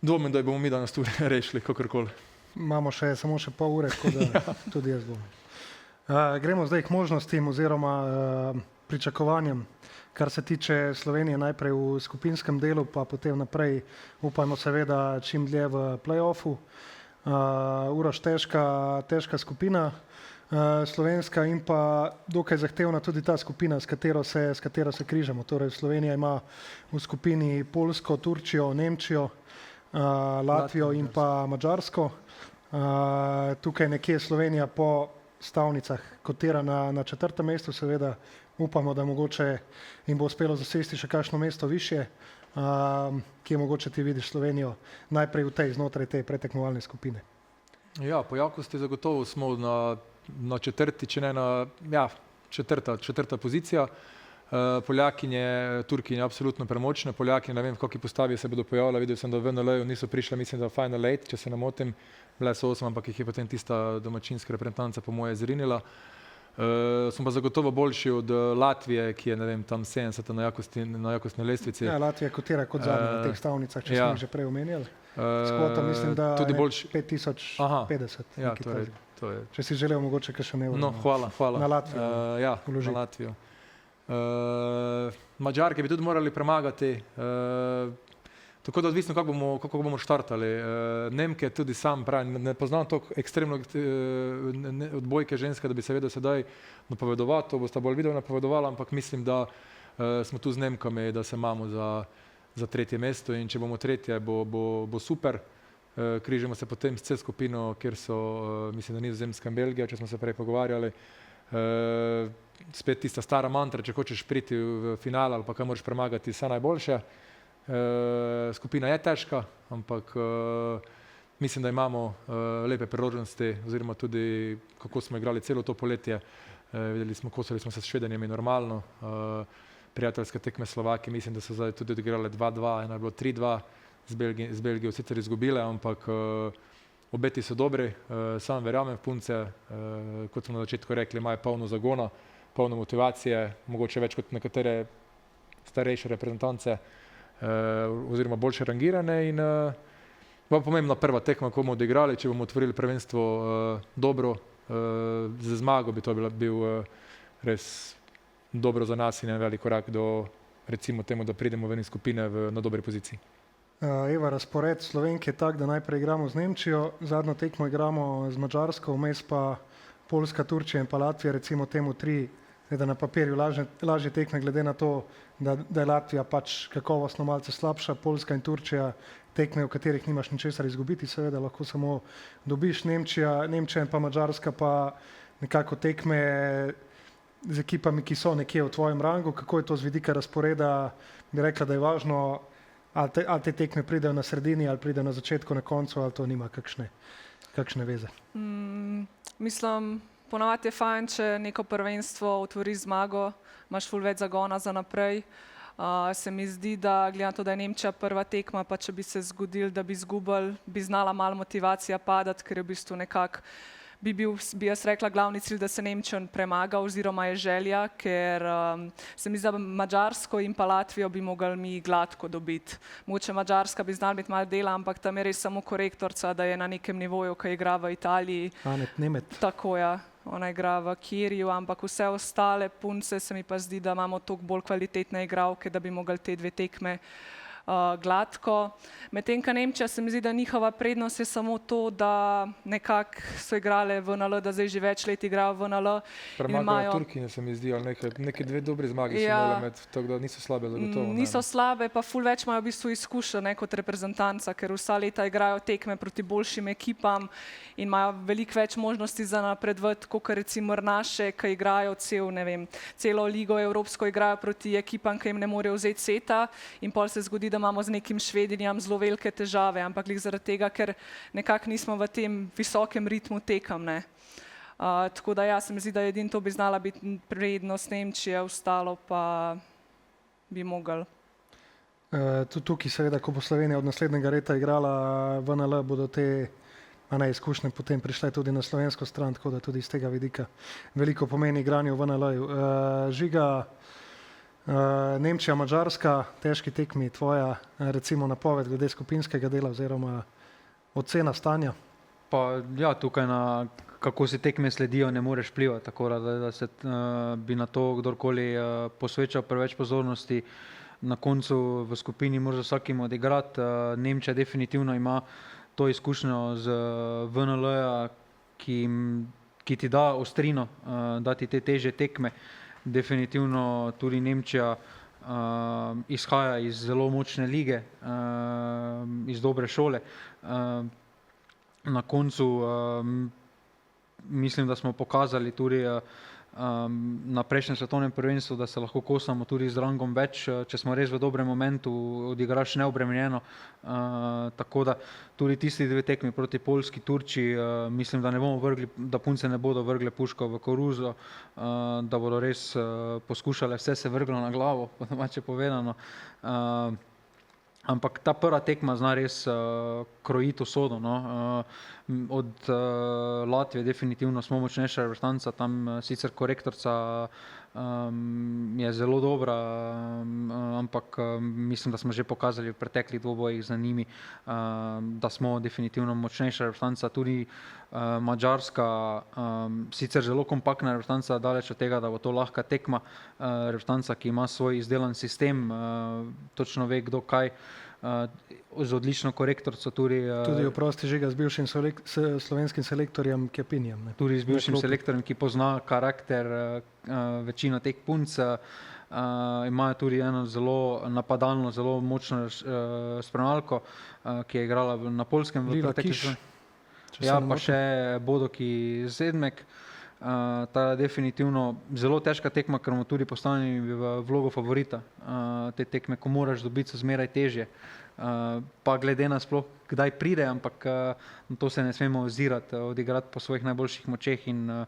dvomim, da bomo mi danes tu rešili, kakorkoli. Imamo samo še pol ure, tako da tudi jaz dvomim. Gremo zdaj k možnostim oziroma pričakovanjem, kar se tiče Slovenije najprej v skupinskem delu, pa potem naprej upajmo seveda čim dlje v play-offu. Uroš, težka skupina slovenska in pa dokaj zahtevna tudi ta skupina, s katero se križamo. Torej Slovenija ima v skupini Poljsko, Turčijo, Nemčijo, Latvijo in pa Madžarsko. Tukaj nekje Slovenija po stavnicah kotira na 4. mestu, seveda upamo, da mogoče jim bo uspelo zasesti še kakšno mesto višje, kje mogoče ti vidiš Slovenijo najprej znotraj te pretekmovalne skupine. Ja, po jakosti zagotovo smo na četrti, če ne na četrta pozicija. Poljakinje, Turkinje absolutno premočne, Poljaki ne vem, v kakšni postavi se bodo pojavili, videl sem, da v NL-ju niso prišle, mislim, da Final 8, če se ne motim, bile so 8, ampak jih je potem tista domačinska reprezentanca po moje zrinila. Smo pa zagotovo boljši od Latvije, ki je, ne vem, tam 70 na jakostni lestvici. Ja, Latvija kotira kot zadnja na teh stavnicah, če smo jih že prej omenjali. Skvota mislim, da tudi 5050. Ja, to je. Če si želel mogoče kakšen evro. No, hvala. Na Latvijo. Ja, na Latvijo. Mađarke bi tudi morali premagati, tako da odvisno, kako bomo štartali. Nemke tudi sam pravim, ne poznam toliko ekstremno odbojke ženske, da bi se vedel sedaj napovedovati, to bosta bolj video napovedovala, ampak mislim, da smo tu z Nemkami, da se imamo za tretje mesto in če bomo tretje, bo super. Križamo se potem s C skupino, kjer so, mislim, da Nizozemska in Belgija, če smo se prej pogovarjali. Spet tista stara mantra, če hočeš priti v finale ali pa kaj moraš premagati, vse najboljše. Skupina je težka, ampak mislim, da imamo lepe priložnosti, oziroma tudi kako smo igrali celo to poletje. Videli smo, kosali smo se s Švedenjem in normalno. Prijateljske tekme Slovaki, mislim, da so zdaj tudi odigrali 2-2, eno je bilo 3-2, z Belgijo sicer izgubile, ampak obeti so dobri, sam verjamem v punce, kot smo na začetku rekli, imajo polno zagona, polno motivacije, mogoče več kot nekatere starejše reprezentance oziroma boljše rangirane in bo pomembna prva tekma, ko bomo odigrali, če bomo otvorili prvenstvo dobro, z zmago bi to bil res dobro za nas in en velik korak do, recimo temu, da pridemo ven iz skupine na dobri poziciji. Eva, razpored Slovenke je tak, da najprej igramo z Nemčijo, zadnjo tekmo igramo z Madžarsko, vmes pa Poljska, Turčija in pa Latvija, recimo temu 3, da na papirju lažje tekme, glede na to, da je Latvija pač kakovostno malce slabša, Poljska in Turčija tekme, v katerih nimaš ničesar izgubiti, seveda lahko samo dobiš. Nemčija in pa Madžarska pa nekako tekme z ekipami, ki so nekje v tvojem rangu. Kako je to z vidika razporeda? Bi rekla, da je važno, ali te tekme pridejo na sredini, ali pridejo na začetku, na koncu, ali to nima kakšne veze? Mislim, ponavadi je fajn, če neko prvenstvo otvori zmago, imaš ful več zagona za naprej. Se mi zdi, da glede na to, da je Nemčija prva tekma, pa če bi se zgodilo, da bi izgubili, bi znala malo motivacija padati, ker je v bistvu nekako bi jaz rekla, glavni cilj, da se Nemčijo premaga oziroma je želja, ker se mi zdi, da Madžarsko in pa Latvijo bi mogli mi gladko dobiti. Mogoče Madžarska bi znala biti malo dela, ampak tam je res samo korektorca, da je na nekem nivoju, ki igra v Italiji. Anet Nemet. Tako je, ona igra v Kiriju, ampak vse ostale punce se mi pa zdi, da imamo toliko bolj kvalitetne igralke, da bi mogli te dve tekme gladko. Medtem ko Nemčija, se mi zdi, da njihova prednost je samo to, da nekako so igrale v NL, da zdaj že več let igrajo v NL. Premagajo Turkinje, se mi zdi, ali neke dve dobri zmagi so imele med, tako da niso slabe zagotovo. Niso slabe, pa ful več imajo v bistvu izkušenj kot reprezentanca, ker vsa leta igrajo tekme proti boljšim ekipam in imajo veliko več možnosti za napredovati, kot recimo naše, ki igrajo celo ligo evropsko, igrajo proti ekipam, ki jim ne morejo vzeti seta in pol se zgodi, da imamo z nekim Švedinjem zelo velike težave, ampak zaradi tega, ker nekako nismo v tem visokem ritmu tekem. Tako da se mi zdi, da edino to bi znala biti prednost Nemčije, ostalo pa bi mogli. Tudi tukaj seveda, ko bo Slovenija od naslednjega leta igrala v NL, bodo te izkušnje potem prišle tudi na slovensko stran, tako da tudi iz tega vidika veliko pomeni igranje v NL-ju. Žiga, Nemčija, Madžarska, težki tekmi, tvoja recimo napoved glede skupinskega dela oziroma ocena stanja? Pa ja, tukaj na kako se tekme sledijo, ne moreš vplivati, tako da se bi na to kdorkoli posvečal preveč pozornosti. Na koncu v skupini mora vsakim odigrati. Nemčija definitivno ima to izkušnjo z VNL-ja, ki ti da ostrino, da ti te težje tekme. Definitivno tudi Nemčija izhaja iz zelo močne lige, iz dobre šole. Na koncu mislim, da smo pokazali tudi na prejšnjem svetovnem prvenstvu, da se lahko kosamo tudi z rangom več, če smo res v dobrem momentu, odigraš neobremenjeno. Tako da tudi tisti dve tekmi proti Poljski, Turčiji, mislim, da da punce ne bodo vrgle puško v koruzo, da bodo res poskušale vse se vrglo na glavo, po domače povedano. Ampak ta prva tekma zna res krojiti usodo. Od Latvije definitivno smo močnejša reprezentanca, tam sicer korektorca je zelo dobra, ampak mislim, da smo že pokazali v preteklih dvobojih za njimi, da smo definitivno močnejša reprezentanca. Tudi Madžarska, sicer zelo kompaktna reprezentanca, daleč od tega, da bo to lahka tekma, reprezentanca, ki ima svoj izdelan sistem, točno ve, kdo kaj, z odlično korektorco tudi. Tudi oprosti Žiga z bivšim slovenskim selektorjem Kepinjem. Tudi z bivšim selektorjem, ki pozna karakter večino teh punc. Imajo tudi eno zelo napadalno, zelo močno spremljalko, ki je igrala na Poljskem v Lila preteklih Kiš, sezonah. če se Ja, ne pa motim. še Bodoki Zedmek. Ta je definitivno zelo težka tekma, ker bomo tudi postavljeni v vlogo favorita. Te tekme, ko moraš dobiti, so zmeraj težje. Pa glede na sploh, kdaj pride, ampak na to se ne smemo ozirati, odigrati po svojih najboljših močeh in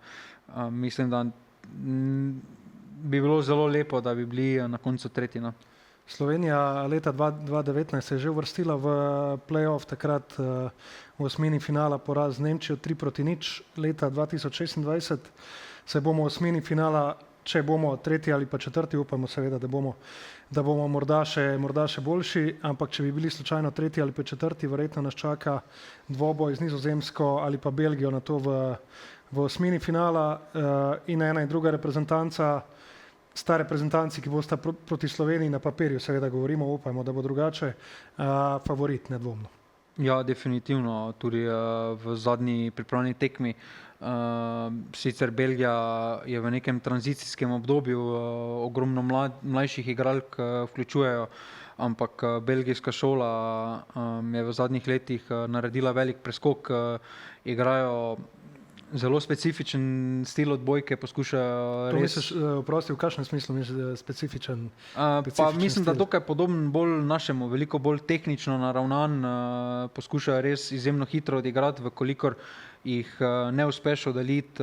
mislim, da bi bilo zelo lepo, da bi bili na koncu tretji. No. Slovenija leta 2019 se je že uvrstila v play-off, takrat v osmini finala poraz z Nemčijo 3-0. Leta 2026 se bomo v osmini finala, če bomo tretji ali pa četrti, upamo seveda, da bomo morda še boljši, ampak če bi bili slučajno tretji ali pa četrti, verjetno nas čaka dvoboj z Nizozemsko ali pa Belgijo na to v osmini finala in ena in druga reprezentanca. Sta reprezentanci, ki bosta proti Sloveniji na papirju, seveda govorimo, upajmo, da bo drugače, favorit nedvomno. Ja, definitivno, tudi v zadnji pripravljeni tekmi. Sicer Belgija je v nekem tranzicijskem obdobju, ogromno mlajših igralk vključujejo, ampak belgijska šola je v zadnjih letih naredila velik preskok, igrajo zelo specifičen stil odbojke, poskušajo To res... misliš, oprosti, v kakšnem smislu misliš specifičen? Pa mislim, da stil? dokaj podoben bolj našemu, veliko bolj tehnično naravnan, poskušajo res izjemno hitro odigrati, vkolikor jih ne uspeš oddaljiti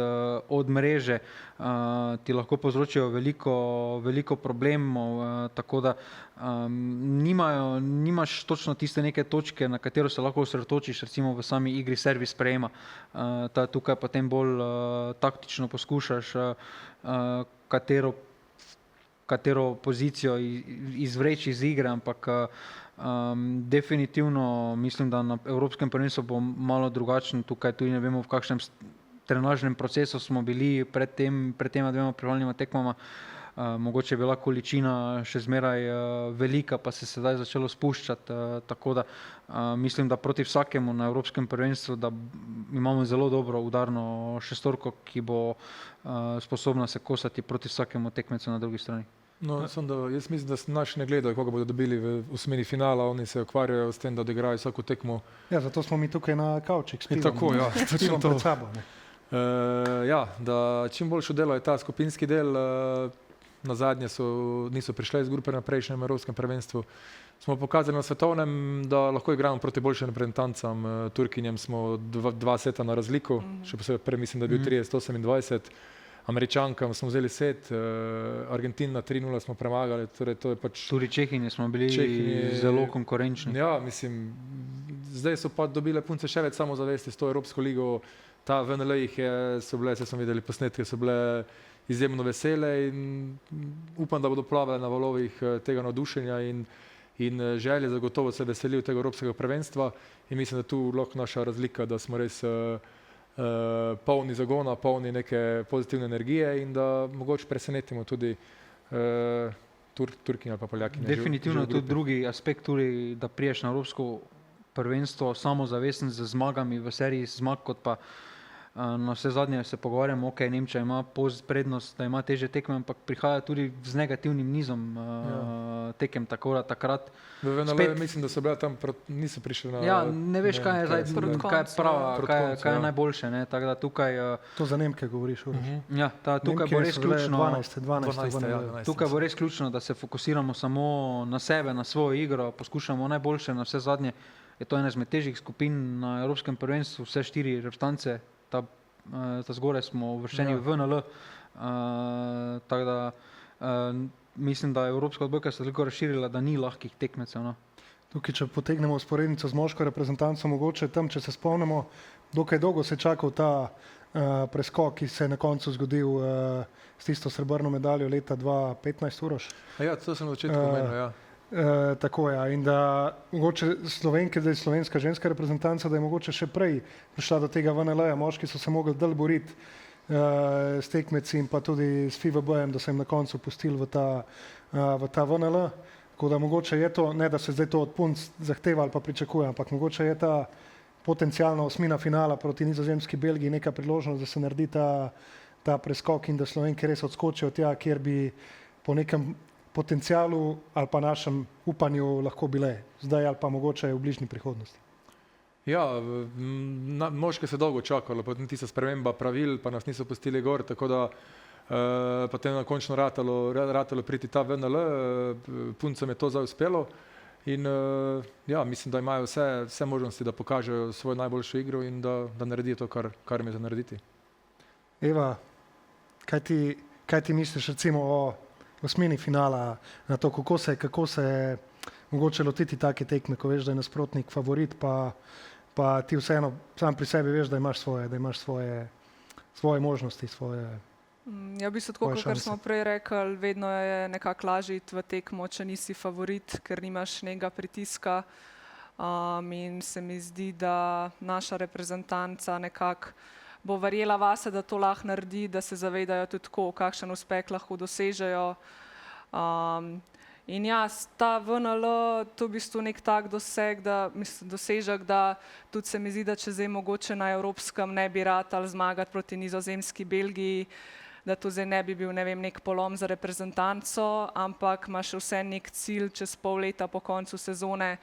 od mreže, ti lahko povzročijo veliko problemov, tako da nimaš točno tiste neke točke, na katero se lahko osredotočiš, recimo v sami igri servis sprejema. Tukaj potem bolj taktično poskušaš, katero pozicijo izvreči iz igre, ampak definitivno mislim, da na Evropskem prvenstvu bo malo drugačen. Tukaj tudi ne vemo, v kakšnem trenažnem procesu smo bili pred tema dvema pripravljenima tekmama. Mogoče je bila količina še zmeraj velika, pa se sedaj začelo spuščati, tako da mislim, da proti vsakemu na Evropskem prvenstvu, da imamo zelo dobro udarno šestorko, ki bo sposobna se kosati proti vsakemu tekmecu na drugi strani. No, jaz mislim, da naši ne gledajo, koga bodo dobili v osmini finala, oni se ukvarjajo s tem, da odigrajo vsako tekmo. Ja, zato smo mi tukaj na kavčik s pivom. Tako, ja, točno to. Pred sabo, ne. Ja, da čim boljše delo je ta skupinski del. Na zadnje niso prišle iz grupe na prejšnjem Evropskem prvenstvu. Smo pokazali na svetovnem, da lahko igramo proti boljšim reprezentancam. Turkinjem smo dva seta na razliko, še posebej prej mislim, da je bil 30-28. Američankam smo vzeli set, Argentina 3-0 smo premagali. Torej to je pač... Tudi Čehinje smo bili zelo konkurenčni. Ja, mislim, zdaj so pa dobile punce še več samozavesti s to Evropsko ligo. Ta VNL jih so bile, se smo videli posnetke, so bile izjemno vesele in upam, da bodo plavale na valovih tega navdušenja in želje, zagotovo se veselijo tega Evropskega prvenstva in mislim, da tu lahko naša razlika, da smo res polni zagona, polni neke pozitivne energije in da mogoče presenetimo tudi Turkinje ali pa Poljakinje. Definitivno je tudi drugi aspekt, tudi, da priješ na Evropsko prvenstvo samozavesten z zmagami v seriji zmag, kot pa na vse zadnje se pogovarjamo, ok, Nemčija ima prednost, da ima težje tekme, ampak prihaja tudi z negativnim nizom tekem, tako da takrat mislim, da so bile tam, niso prišli na... Ja, ne veš, kaj je prava, kaj je najboljše, ne, tako da tukaj... To za Nemke govoriš, Uroš. Ja, tukaj bo res ključno... 12. Tukaj bo res ključno, da se fokusiramo samo na sebe, na svojo igro, poskušamo najboljše, na vse zadnje. Je to ena izmed težjih skupin na Evropskem prvenstvu, vse 4 reprezentance, ta zgoraj smo uvrščeni v VNL, tako da mislim, da Evropska odbojka se toliko razširila, da ni lahkih tekmecev. No. Tukaj, če potegnemo usporednico z moško reprezentanco, mogoče tam, če se spomnimo, dokaj dolgo se je čakal ta preskok, ki se je na koncu zgodil s tisto srebrno medaljo leta 2015, Uroš. Ja, to sem na začetku omenil, ja. Tako je, in da mogoče Slovenke, zdaj slovenska ženska reprezentanca, da je mogoče še prej prišla do tega VNL-ja, moški so se mogli dalj boriti s tekmeci in pa tudi s FIVB-jem, da so jim na koncu pustili v ta VNL. Tako da mogoče je to, ne da se zdaj to od punc zahteva ali pa pričakuje, ampak mogoče je ta potencialna osmina finala proti Nizozemski Belgiji neka priložnost, da se naredi ta preskok in da Slovenke res odskočijo tja, kjer bi po nekem potencialu ali pa našem upanju lahko bile zdaj ali pa mogoče v bližnji prihodnosti? Ja, moške se dolgo čakalo, potem tista sprememba pravil, pa nas niso pustili gor, tako da potem je končno ratalo priti ta VNL, puncem je to zdaj uspelo in ja, mislim, da imajo vse možnosti, da pokažejo svojo najboljšo igro in da naredijo to, kar jim je za narediti. Eva, kaj ti misliš recimo o osmini finala, na to, kako se mogoče lotiti take tekme, ko veš, da je nasprotnik favorit, pa ti vseeno sam pri sebi veš, da imaš svoje možnosti, svoje... Ja, v bistvu tako, kot smo prej rekli, vedno je nekako lažje iti v tekmo, če nisi favorit, ker nimaš nekega pritiska. In se mi zdi, da naša reprezentanca nekako bo verjela vase, da to lahko naredi, da se zavedajo tudi tako, kakšen uspeh lahko dosežejo. In ja, ta VNL, to je v bistvu nek tak dosežek, da tudi se mi zdi, da če zdaj mogoče na evropskem ne bi ratali zmagati proti Nizozemski, Belgiji, da to zdaj ne bi bil, ne vem, nek polom za reprezentanco, ampak imaš vse nek cilj čez pol leta po koncu sezone,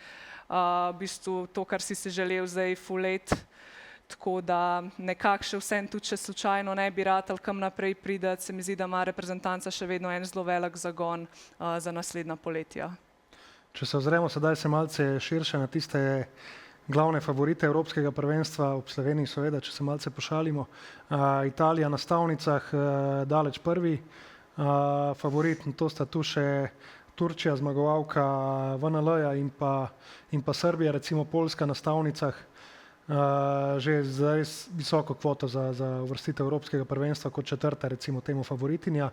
v bistvu to, kar si želel zdaj full let. Tako da nekako še vsem, tudi če slučajno ne bi ratali kam naprej pridati, se mi zdi, da ima reprezentanca še vedno en zelo velik zagon za naslednja poletja. Če se ozremo sedaj se malce širše na tiste glavne favorite Evropskega prvenstva, ob Sloveniji seveda, če se malce pošalimo, Italija na stavnicah daleč prvi favorit, in to sta tu še Turčija, zmagovalka VNL-ja in pa Srbija, recimo Poljska na stavnicah, že zdaj visoko kvoto za uvrstitev Evropskega prvenstva kot četrta, recimo temu favoritinja.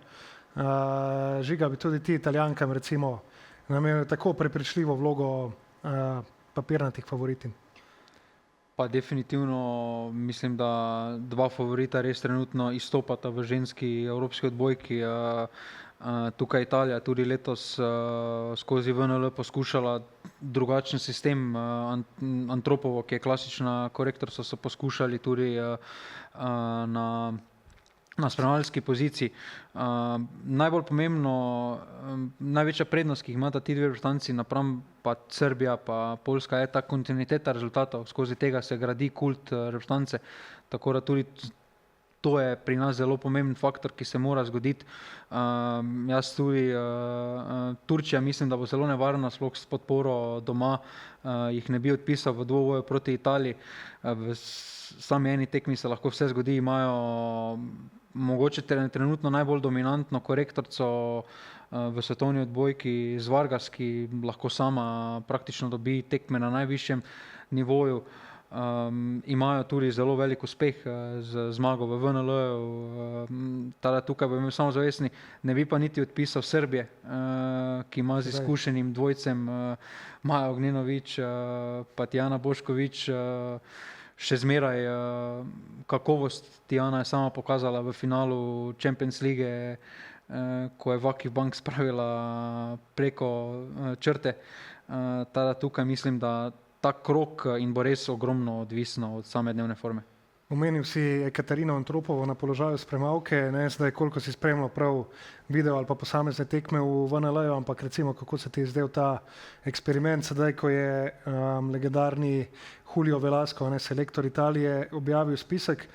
Žiga, bi tudi ti Italijankam recimo namenili tako prepričljivo vlogo papirnatih favoritin? Pa definitivno mislim, da dva favorita res trenutno izstopata v ženski evropski odbojki. Tukaj Italija tudi letos skozi VNL poskušala drugačen sistem. Antropovo, ki je klasična korektorica, so poskušali tudi na spremljalski poziciji. Najbolj pomembno, največja prednost, ki jih imata ti dve reprezentanci napram pa Srbija pa Poljska, je ta kontinuiteta rezultatov. Skozi tega se gradi kult reprezentance, tako da tudi to je pri nas zelo pomemben faktor, ki se mora zgoditi. Jaz tudi Turčija mislim, da bo zelo nevarna, sploh s podporo doma, jih ne bi odpisal v dvoboju proti Italiji. V sami eni tekmi se lahko vse zgodi, imajo mogoče trenutno najbolj dominantno korektorico v svetovni odbojki z Vargas, ki lahko sama praktično dobi tekme na najvišjem nivoju. Imajo tudi zelo velik uspeh z zmago v VNL-ju. Tukaj bo imel samo zavestni, ne bi pa niti odpisal Srbije, ki ima z izkušenim dvojcem Maja Ognjenović pa Tijana Bošković. Še zmeraj kakovost Tijana je sama pokazala v finalu Champions lige, ko je Vakif Bank spravila preko črte. Tukaj mislim, da ta krog in bo res ogromno odvisno od same dnevne forme. Omenil si Ekaterino Antropovo na položaju spremavke, ne zdaj koliko si spremljal prav video ali pa posamezne tekme v VNL-ju, ampak recimo kako se ti je zdel ta eksperiment sedaj, ko je legendarni Julio Velasco, selektor Italije, objavil spisek,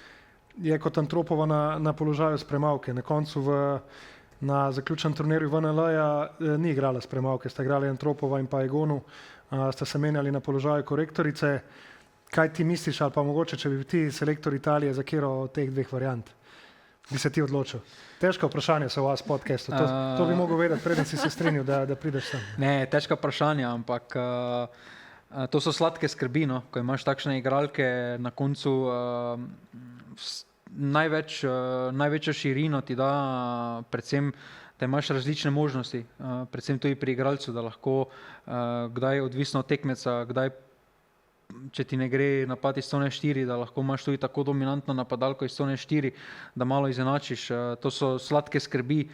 je kot Antropova na položaju spremavke. Na koncu na zaključnem turnirju VNL-ja ni igrala spremavke, sta igrali Antropova in pa Egonu, sta se menjali na položaju korektorice. Kaj ti misliš, ali pa mogoče, če bi ti selektor Italije za katero od teh dveh variant bi se ti odločil? Težko vprašanje so v vas podcastu. To bi mogel vedeti, preden si se strinjal, da prideš sem. Ne, težka vprašanja, ampak to so sladke skrbi, no? Ko imaš takšne igralke, na koncu največjo širino ti da predvsem, da imaš različne možnosti, predvsem tudi pri igralcu, da lahko kdaj odvisno od tekmeca, kdaj če ti ne gre napad iz cone 4, da lahko imaš tudi tako dominantno napadalko iz cone 4, da malo izenačiš. To so sladke skrbi,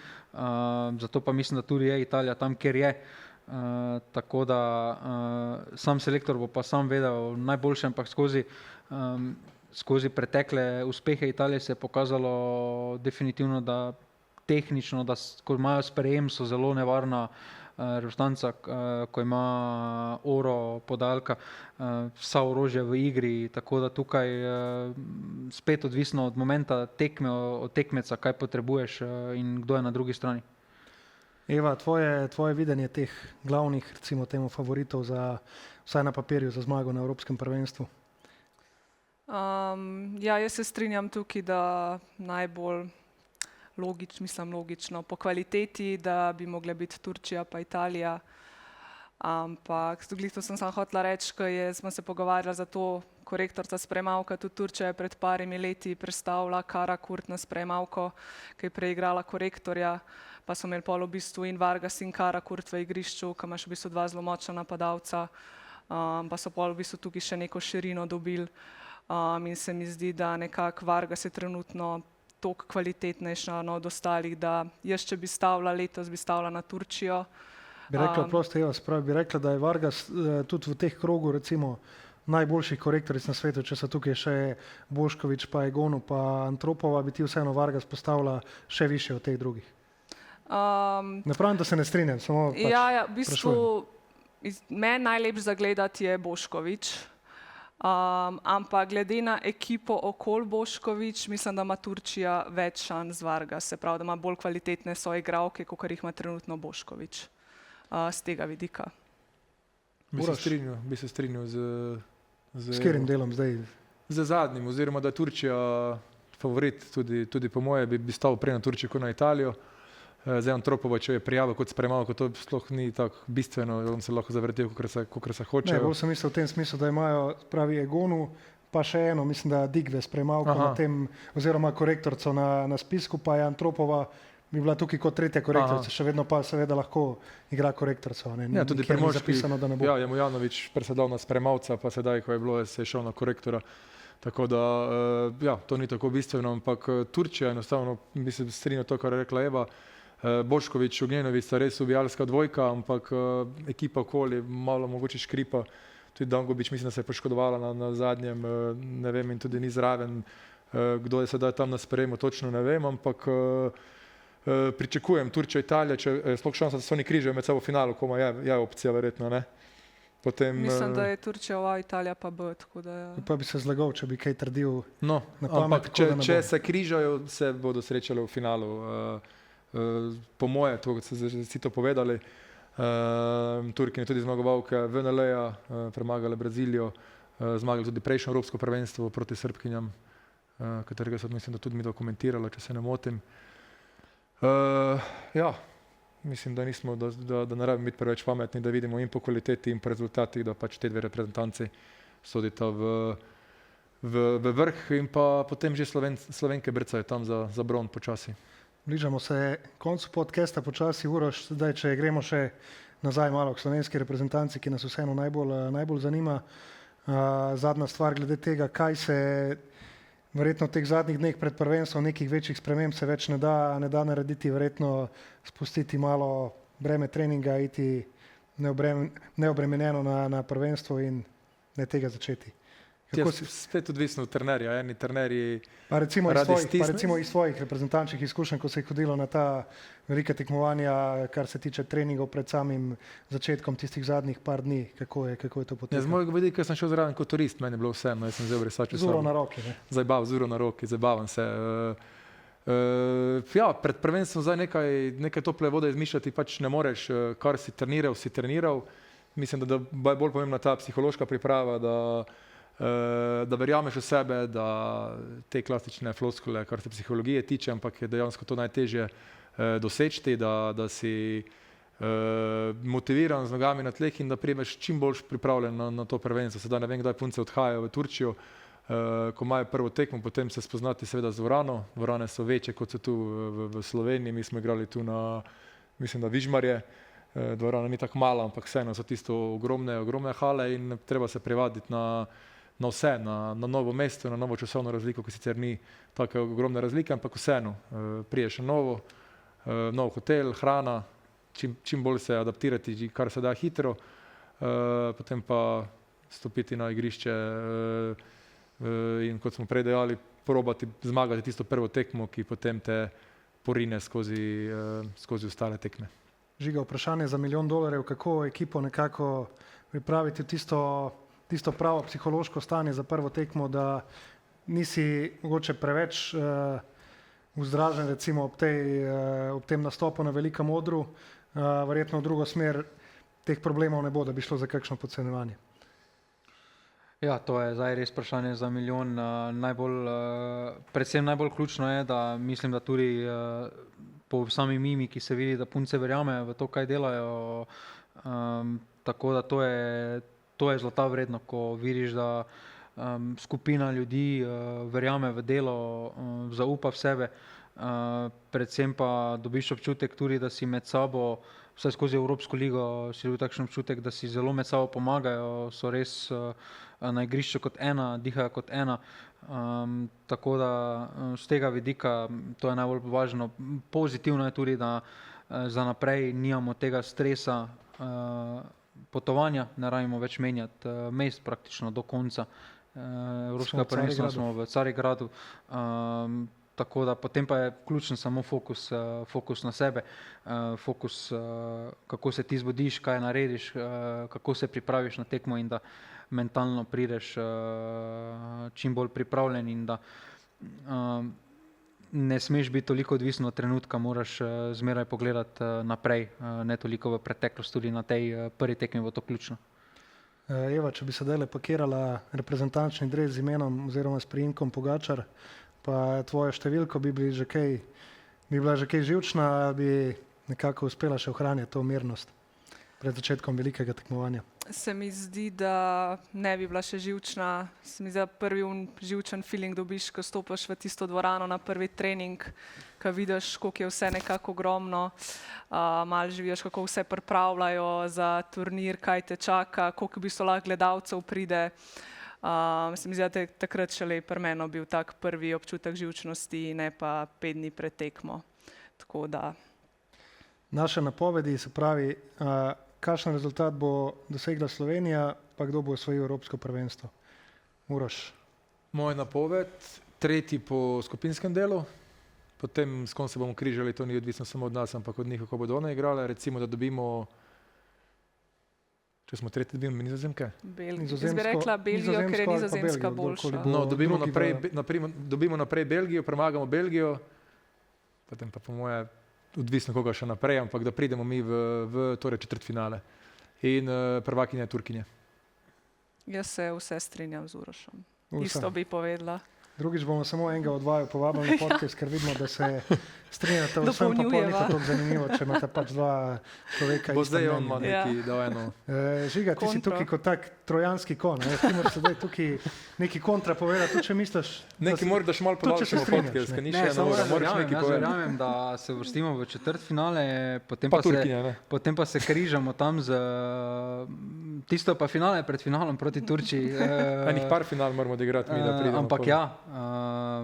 zato pa mislim, da tudi je Italija tam, kjer je. Tako da sam selektor bo pa sam vedel najboljše, ampak skozi pretekle uspehe Italije se je pokazalo definitivno, da tehnično, ko imajo sprejem, so zelo nevarna reprezentanca, ko ima oro, podaljka, vsa orožja v igri, tako da tukaj spet odvisno od momenta tekme, od tekmeca, kaj potrebuješ in kdo je na drugi strani. Eva, tvoje videnje teh glavnih, recimo temu favoritov za, vsaj na papirju, za zmago na Evropskem prvenstvu? Ja, jaz se strinjam tukaj, da najbolj logično po kvaliteti, da bi mogla biti Turčija pa Italija. Ampak to sem samo hotela reči, ko smo se pogovarjali za to korektorca sprejemavka, tudi Turčija je pred parimi leti predstavila Karakurt na sprejemavko, ki je preigrala korektorja, pa so imeli pol v bistvu in Vargas in Karakurt v igrišču, ki imaš v bistvu dva zelo močna napadalca, pa so pol v bistvu tukaj še neko širino dobili. In se mi zdi, da nekako Vargas je trenutno toliko kvalitetnejša od ostalih, da jaz, če bi stavila letos, bi stavila na Turčijo. Bi rekla, prosto Eva, bi rekla, da je Vargas tudi v teh krogu recimo najboljših korektoric na svetu, če so tukaj še Bošković, pa Egonu, pa Antropova, bi ti vseeno Vargas postavila še više od teh drugih. Ne pravim, da se ne strinjam, samo pač Ja, v bistvu meni najlepše zagledati je Bošković. Ampak glede na ekipo okoli Bošković, mislim, da ima Turčija več šans z Vargas, se pravi, da ima bolj kvalitetne soigralke, kot jih ima trenutno Bošković z tega vidika. Bi se strinjal s katerim delom zdaj? Z zadnjim, oziroma da je Turčija favorit, tudi po moje bi stal prej na Turčijo kot na Italijo. Zdaj Antropova, če je prijavil kot sprejemavko, to sploh ni tako bistveno, on se lahko zavrti, kakor se hoče. Ne, bolj sem mislil v tem smislu, da imajo, pravi Egonu, pa še eno, mislim, da Digve sprejemavko na tem, oziroma korektorco na spisku, pa je Antropova bi bila tukaj kot tretja korektorica, še vedno pa seveda lahko igra korektorco. Ja, tudi pri moških, zapisano, da ne bo. Ja, je Mujanović presedal na sprejemavca, pa sedaj, ko je bilo, se je šel na korektora. Tako da, ja, to ni tako bistveno, ampak Turčija enostavno, bi se strinjal to, kar je rekla Eva, Bošković, Ugnjenović sta res ubijalska dvojka, ampak ekipa okoli malo mogoče škripa. Tudi Dangubić mislim, da se je poškodovala na zadnjem, ne vem, in tudi ni zraven. Kdo je sedaj tam na sprejemu, točno ne vem, ampak pričakujem Turčija, Italija, če sploh šansa, da se oni križajo med sabo v finalu, koma je opcija verjetno, ne? Potem, mislim, da je Turčija A, Italija pa B, tako da... Pa bi se zlagal, če bi kaj trdil no, na pamet. Ampak če se križajo, se bodo srečali v finalu. Po moje, to, kot ste si to povedali, Turki je tudi zmagovalke VNL-ja, premagale Brazilijo, zmagali tudi prejšnjo Evropsko prvenstvo proti Srbkinjam, katerega so, mislim, da tudi mi dokumentirali, če se ne motim. Ja, mislim, da nismo, da ne rabimo biti preveč pametni, da vidimo in po kvaliteti in po rezultatih, da pač te dve reprezentanci sodita v vrh in pa potem že Slovenke brcajo tam za bron počasi. Bližamo se koncu podcasta počasi, Uroš, zdaj, če gremo še nazaj malo k slovenski reprezentanci, ki nas vseeno najbolj zanima. Zadnja stvar glede tega, kaj se verjetno v teh zadnjih dneh pred prvenstvom nekih večjih sprememb se več ne da narediti, verjetno spustiti malo breme treninga, iti neobremenjeno na prvenstvo in ne tega začeti. Spet odvisno od trenerja. Eni trenerji pa recimo iz tvojih reprezentančnih izkušenj, ko se je hodilo na ta velika tekmovanja, kar se tiče treningov pred samim začetkom tistih zadnjih par dni, kako je to potekalo? Z mojega vidika sem šel zraven kot turist, meni je bilo vseeno, jaz sem vzel brisač. Z uro na roki, ne? Z uro na roki, zabavam se. Ja, pred prvenstvom zdaj nekaj tople vode izmišljati pač ne moreš, kar si treniral. Mislim, da je bolj pomembna ta psihološka priprava, da verjameš v sebe, da te klasične floskule, kar se psihologije tiče, ampak je dejansko to najtežje doseči, da si motiviran z nogami na tleh in da prijemeš čim bolj pripravljen na to prvenstvo. Sedaj ne vem, kdaj punce odhajajo v Turčijo, ko imajo prvo tekmo, potem se spoznati seveda z dvorano. Dvorane so večje, kot so tu v Sloveniji. Mi smo igrali tu na, mislim, da Vižmarje. Dvorana ni tako mala, ampak vseeno so tisto ogromne hale in treba se privaditi na vse, na novo mesto, na novo časovno razliko, ki sicer ni tako ogromne razlike, ampak vseeno priješ na nov hotel, hrana, čim bolj se adaptirati, kar se da hitro, potem pa stopiti na igrišče in kot smo prej dejali, probati zmagati tisto prvo tekmo, ki potem te porine skozi ostale tekme. Žiga, vprašanje za $1 milijon, kako ekipo nekako pripraviti v tisto pravo psihološko stanje za prvo tekmo, da nisi mogoče preveč vzdražen recimo ob tem nastopu na velikem odru, verjetno v drugo smer teh problemov ne bo, da bi šlo za kakšno podcenjevanje. Ja, to je zdaj res vprašanje za milijon. Predvsem najbolj ključno je, da mislim, da tudi po sami mimiki se vidi, da punce verjamejo v to, kaj delajo. Tako da to je zlata vredno, ko vidiš, da skupina ljudi verjame v delo, zaupa v sebe. Predvsem pa dobiš občutek tudi, da si med sabo, vsaj skozi Evropsko ligo, si dobil takšen občutek, da si zelo med sabo pomagajo, so res na igrišču kot ena, dihajo kot ena. Tako da z tega vidika to je najbolj važno. Pozitivno je tudi, da za naprej nimamo tega stresa potovanja, ne rabimo več menjati mest praktično do konca. Evropskega prvenstva smo v Carigradu. Tako da potem pa je ključen samo fokus na sebe, fokus kako se ti zbudiš, kaj narediš, kako se pripraviš na tekmo in da mentalno prideš čim bolj pripravljen in da ne smeš biti toliko odvisen od trenutka, moraš zmeraj pogledati naprej, ne toliko v preteklost, tudi na tej prvi tekmi bo to ključno. Eva, če bi se dele pakirala reprezentančni dres z imenom oziroma s priimkom Pogačar, pa tvojo številko bi bila že kaj živčna, bi nekako uspela še ohranjati to mirnost pred začetkom velikega tekmovanja? Se mi zdi, da ne bi bila še živčna. Se mi zdi, da prvi živčen feeling dobiš, ko stopiš v tisto dvorano na prvi trening, ko vidiš, koliko je vse nekako ogromno, malo živiš, kako vse pripravljajo za turnir, kaj te čaka, koliko v bistvu lahko gledalcev pride. Se mi zdi, da je takrat šele pri meni bil tak prvi občutek živčnosti, ne pa 5 dni pred tekmo. Tako da. Naše napovedi, se pravi, kakšen rezultat bo dosegla Slovenija, pa kdo bo osvojil Evropsko prvenstvo? Uroš. Moj napoved, 3. po skupinskem delu, potem s kom se bomo križali, to ni odvisno samo od nas, ampak od njih, kako bodo one igrale. Recimo, da dobimo, če smo 3, dobimo Nizozemke. Jaz bi rekla Belgijo, ker je Nizozemska boljša. No, dobimo naprej Belgijo, premagamo Belgijo, potem pa po moje odvisno koga še naprej, ampak da pridemo mi v torej četrtfinale. In prvakinja Turkinje. Jaz se vse strinjam z Urošem. Isto bi povedala. Drugič bomo samo enega od vaju povabili na podcast, ker vidimo, da se strinjate vsem, pa pol ni tako zanimivo, če imate pač dva človeka. Bo zdaj on ima neki, da eno. Žiga, ti si tukaj kot tak trojanski kon, ti moraš sedaj tukaj neki kontra povedati, tudi če misliš... Neki moraš, da še malo podaljšamo podcast, ker ni še eno ura, moraš neki povedati. Jaz verjamem, da se vrstimo v četrtfinale, potem pa se križamo tam z... Tisto pa finale pred finalom proti Turčiji. Enih par final moramo odigrati mi, da pridemo. Ampak ja,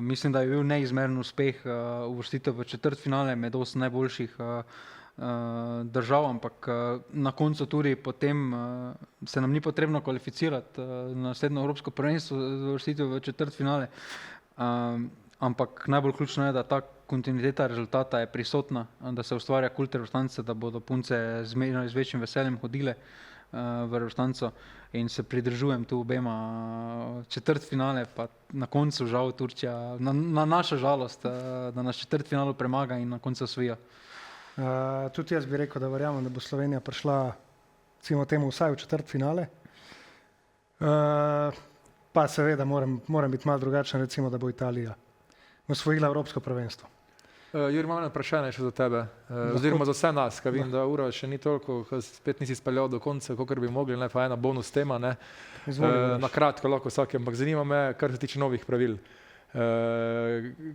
mislim, da je bil neizmeren uspeh uvrstitev v četrtfinale med 8 najboljših držav, ampak na koncu tudi potem se nam ni potrebno kvalificirati na naslednjo Evropsko prvenstvo z uvrstitev v četrtfinale. Ampak najbolj ključno je, da ta kontinuiteta rezultata je prisotna, da se ustvarja kult reprezentance, da bodo punce z večjim veseljem hodile v reprezentanco in se pridržujem tu obema četrtfinale, pa na koncu žal Turčija, na našo žalost, da nas četrtfinalu premaga in na koncu osvoja. Tudi jaz bi rekel, da verjamem, da bo Slovenija prišla temu vsaj v četrtfinale. Pa seveda moram biti malo drugačen, recimo, da bo Italija osvojila Evropsko prvenstvo. Juri, imam vprašanje še za tebe, oziroma za vse nas, ker vem, da ura še ni toliko, spet nisi speljal do konca, kakor bi mogli, ne pa ena bonus tema, ne. Na kratko lahko vsake, ampak zanima me, kar se tiče novih pravil.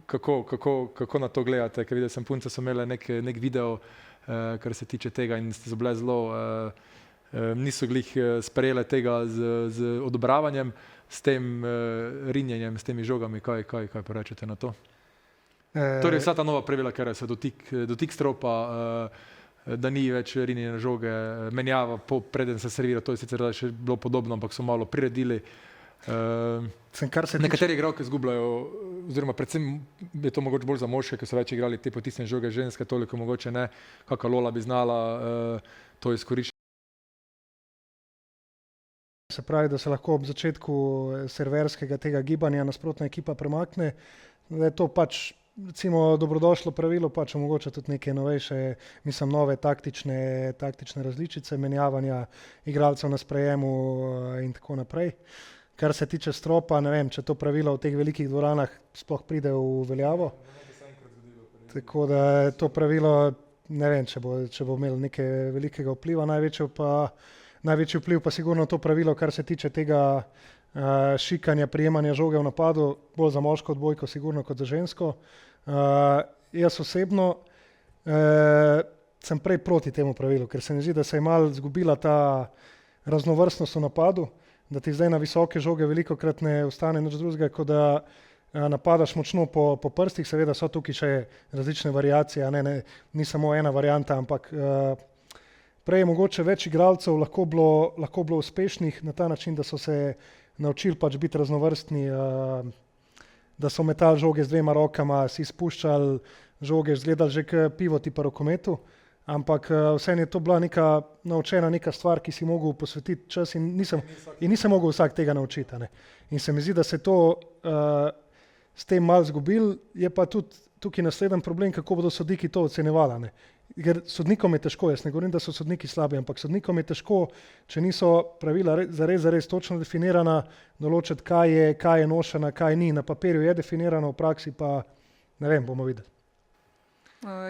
Kako na to gledate, ker videl sem, punce so imele nek video, kar se tiče tega in ste bile zelo, niso glih sprejele tega z odobravanjem, s tem rinjenjem, s temi žogami, kaj pa rečete na to? Torej vsa ta nova pravila, ker se dotik stropa, da ni več rinjenja žoge, menjava preden se servira, to je sicer še bilo podobno, ampak so malo priredili. Kar se tiče, Nekateri igralke izgubljajo, oziroma predvsem je to mogoče bolj za moške, ki so več igrali te potisne žoge, ženske toliko mogoče ne, kakšna Lola bi znala to izkoriščati. se pravi, da se lahko ob začetku serverskega tega gibanja nasprotna ekipa premakne, da je to pač recimo dobrodošlo pravilo, pač omogoča tudi neke novejše, mislim, nove taktične različice, menjavanja igralcev na sprejemu in tako naprej. Kar se tiče stropa, ne vem, če to pravilo v teh velikih dvoranah sploh pride v veljavo. Tako da je to pravilo, ne vem, če bo imelo nekaj velikega vpliva, največji vpliv pa sigurno to pravilo, kar se tiče tega šikanja, prijemanja žoge v napadu, bolj za moško odbojko sigurno kot za žensko. Jaz osebno sem prej proti temu pravilu, ker se mi zdi, da se je malo izgubila ta raznovrstnost v napadu, da ti zdaj na visoke žoge velikokrat ne ostane nič drugega, kot da napadaš močno po prstih, seveda so tukaj še različne variacije, ni samo ena varianta, ampak prej je mogoče več igralcev lahko bilo uspešnih na ta način, da so se naučili pač biti raznovrstni, da so metali žoge z dvema rokama, si spuščali žoge, izgledali že k pivoti pa rokometu, ampak vseeno je to bila neka naučena neka stvar, ki si mogel posvetiti čas in nisem mogel vsak tega naučiti. Ne. In se mi zdi, da se to s tem malo izgubili, je pa tudi tukaj naslednji problem, kako bodo sodniki to ocenjevali. Ne. Ker sodnikom je težko, jaz ne govorim, da so sodniki slabi, ampak sodnikom je težko, če niso pravila zares točno definirana, določiti, kaj je nošena, kaj ni. Na papirju je definirano, v praksi pa ne vem, bomo videli.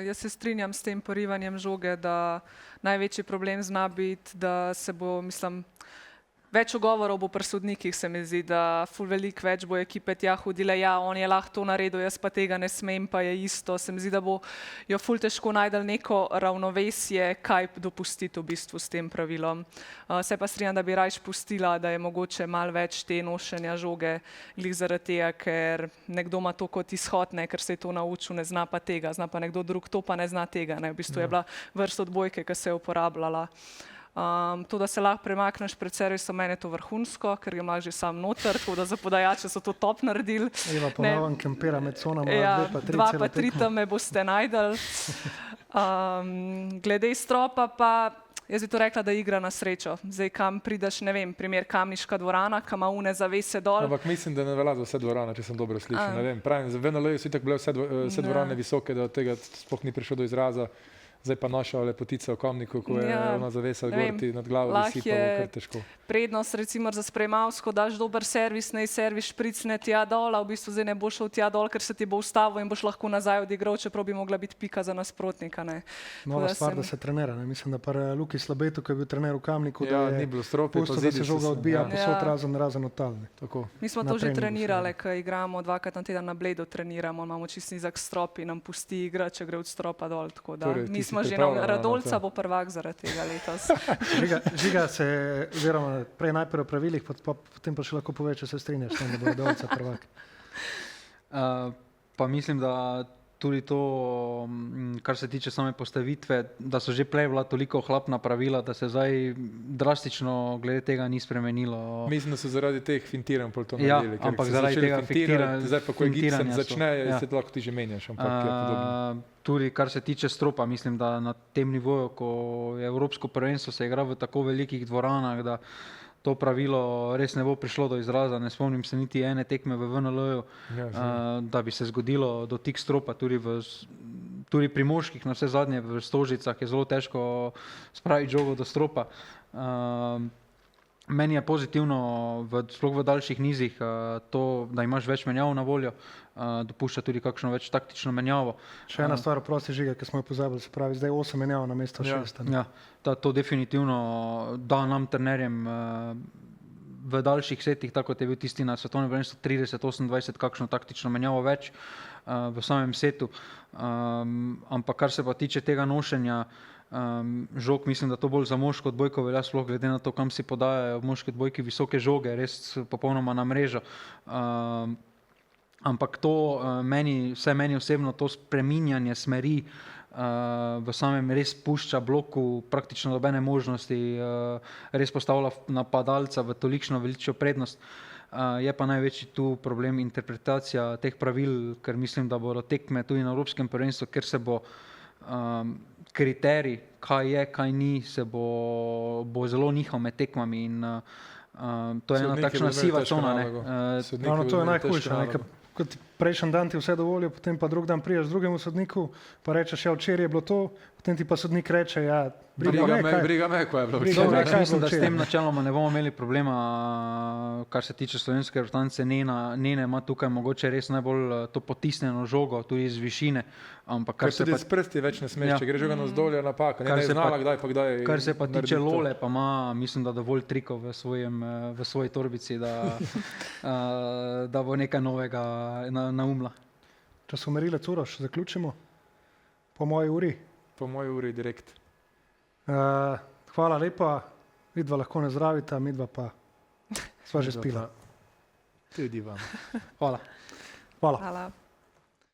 Jaz se strinjam s tem porivanjem žoge, da največji problem zna biti, da se bo, več ugovorov bo pri sodnikih, se mi zdi, da ful veliko več bo ekipe tja hodile, ja, on je lahko to naredil, jaz pa tega ne smem, pa je isto. Se mi zdi, da bo jo ful težko najdel neko ravnovesje, kaj dopustiti v bistvu s tem pravilom. Se pa strinjam, da bi rajš pustila, da je mogoče malo več te nošenja žoge, glih zaradi tega, ker nekdo ima to kot izhod, ker se je to naučil, ne zna pa tega, zna pa nekdo drug to, pa ne zna tega. V bistvu je bila vrsta odbojke, ki se je uporabljala. To, da se lahko premakneš pred servisom, meni je to vrhunsko, ker ga imaš že sam noter, tako da za podajače so to top naredili. Eva ponovno kempira med conama, dva pa tri tam me boste najdeli. Glede stropa pa, jaz bi to rekla, da igra na srečo. Zdaj, kam prideš, ne vem, primer Kamniška dvorana, kam ima une zavese dol. Ampak mislim, da ne velja za vse dvorane, če sem dobro slišal. Ne vem, pravim, za VNL so itak bile vse dvorane visoke, da od tega sploh ni prišlo do izraza. Zdaj pa naša lepotica v Kamniku, ko je ona zavesa gorti nad glavo, visi pa bo kar težko. Prednost recimo za sprejemavsko, daš dober servis, servis špricne tja dol, a v bistvu zdaj ne bo šel tja dol, ker se ti bo ustavil in boš lahko nazaj odigral, čeprav bi mogla biti pika za nasprotnika. Nova stvar, da se trenira. Mislim, da pa Luki Slabetu, ko je bil trener v Kamniku, da ni bilo stropi, pusto, da se žoga odbija, posod razen otal. Mi smo to že trenirali, ko igramo dvakrat na teden na Bledu, treniramo, imamo čist nizak strop in nam pusti igra, če gre od stropa dol. Mi smo že na Radolca bo prvak zaradi tega letos. Žiga se, oziroma prej najprej o pravilih, potem pa še lahko pove, če se strinjaš, da bo Radolca prvak. Pa mislim, da tudi to, kar se tiče same postavitve, da so že prej bila toliko ohlapna pravila, da se zdaj drastično glede tega ni spremenilo. Mislim, da so zaradi teh fintiranj pol to naredili. Ja, ampak zaradi tega fintiranja. Zdaj pa, ko je Gibson začne, se lahko ti že menjaš, ampak je podobno. Tudi kar se tiče stropa, mislim, da na tem nivoju, ko je Evropsko prvenstvo se igra v tako velikih dvoranah, da to pravilo res ne bo prišlo do izraza. Ne spomnim se niti ene tekme v VNL-ju, da bi se zgodilo dotik stropa, tudi pri moških, na vse zadnje v Stožicah je zelo težko spraviti žogo do stropa. Meni je pozitivno, sploh v daljših nizih, to, da imaš več menjav na voljo, dopušča tudi kakšno več taktično menjavo. Še ena stvar, prosti Žiga, ki smo jo pozabili, se pravi, zdaj 8 menjav na mesto 6. Ja, to definitivno da nam trenerjem v daljših setih, tako kot je bil tisti na svetovnem prvenstvu 30-28, kakšno taktično menjavo več v samem setu. Ampak kar se pa tiče tega nošenja žog, mislim, da to bolj za moško odbojko velja, sploh glede na to, kam si podajajo moške odbojki visoke žoge, res popolnoma na mrežo. Ampak to meni osebno to spreminjanje smeri v samem res pušča bloku praktično nobene možnosti, res postavlja napadalca v tolikšno veličjo prednost. Je pa največji tu problem interpretacija teh pravil, ker mislim, da bodo tekme tudi na Evropskem prvenstvu, ker se bo kriterij, kaj je, kaj ni, se bo zelo nihal med tekmami in to je ena takšna siva cona. Ravno to je najhujše. Kot prejšnji dan ti vse dovolijo, potem pa drug dan priješ drugemu sodniku, pa rečeš, ja, včeraj je bilo to, potem ti pa sodnik reče, ja, briga me, ko je bilo včeraj. Mislim, da s tem načeloma ne bomo imeli problema, kar se tiče slovenske reprezentance. Nene ima tukaj mogoče res najbolj to potisnjeno žogo, tudi iz višine. Ampak kar se tudi s prsti več ne smeš, če gre žoga navzdol, je napaka. Ne je znala, kdaj pa kdaj. Kar se pa tiče Lole, pa ima, mislim, da dovolj trikov v svoji torbici, da bo nekaj novega naumla. Časomerilec Uroš, zaključimo. Po moji uri. Po moji uri direkt. Hvala lepa, vidva lahko ne zdravita, midva pa sva že spila. Tudi vam. Hvala. Hvala. Hvala.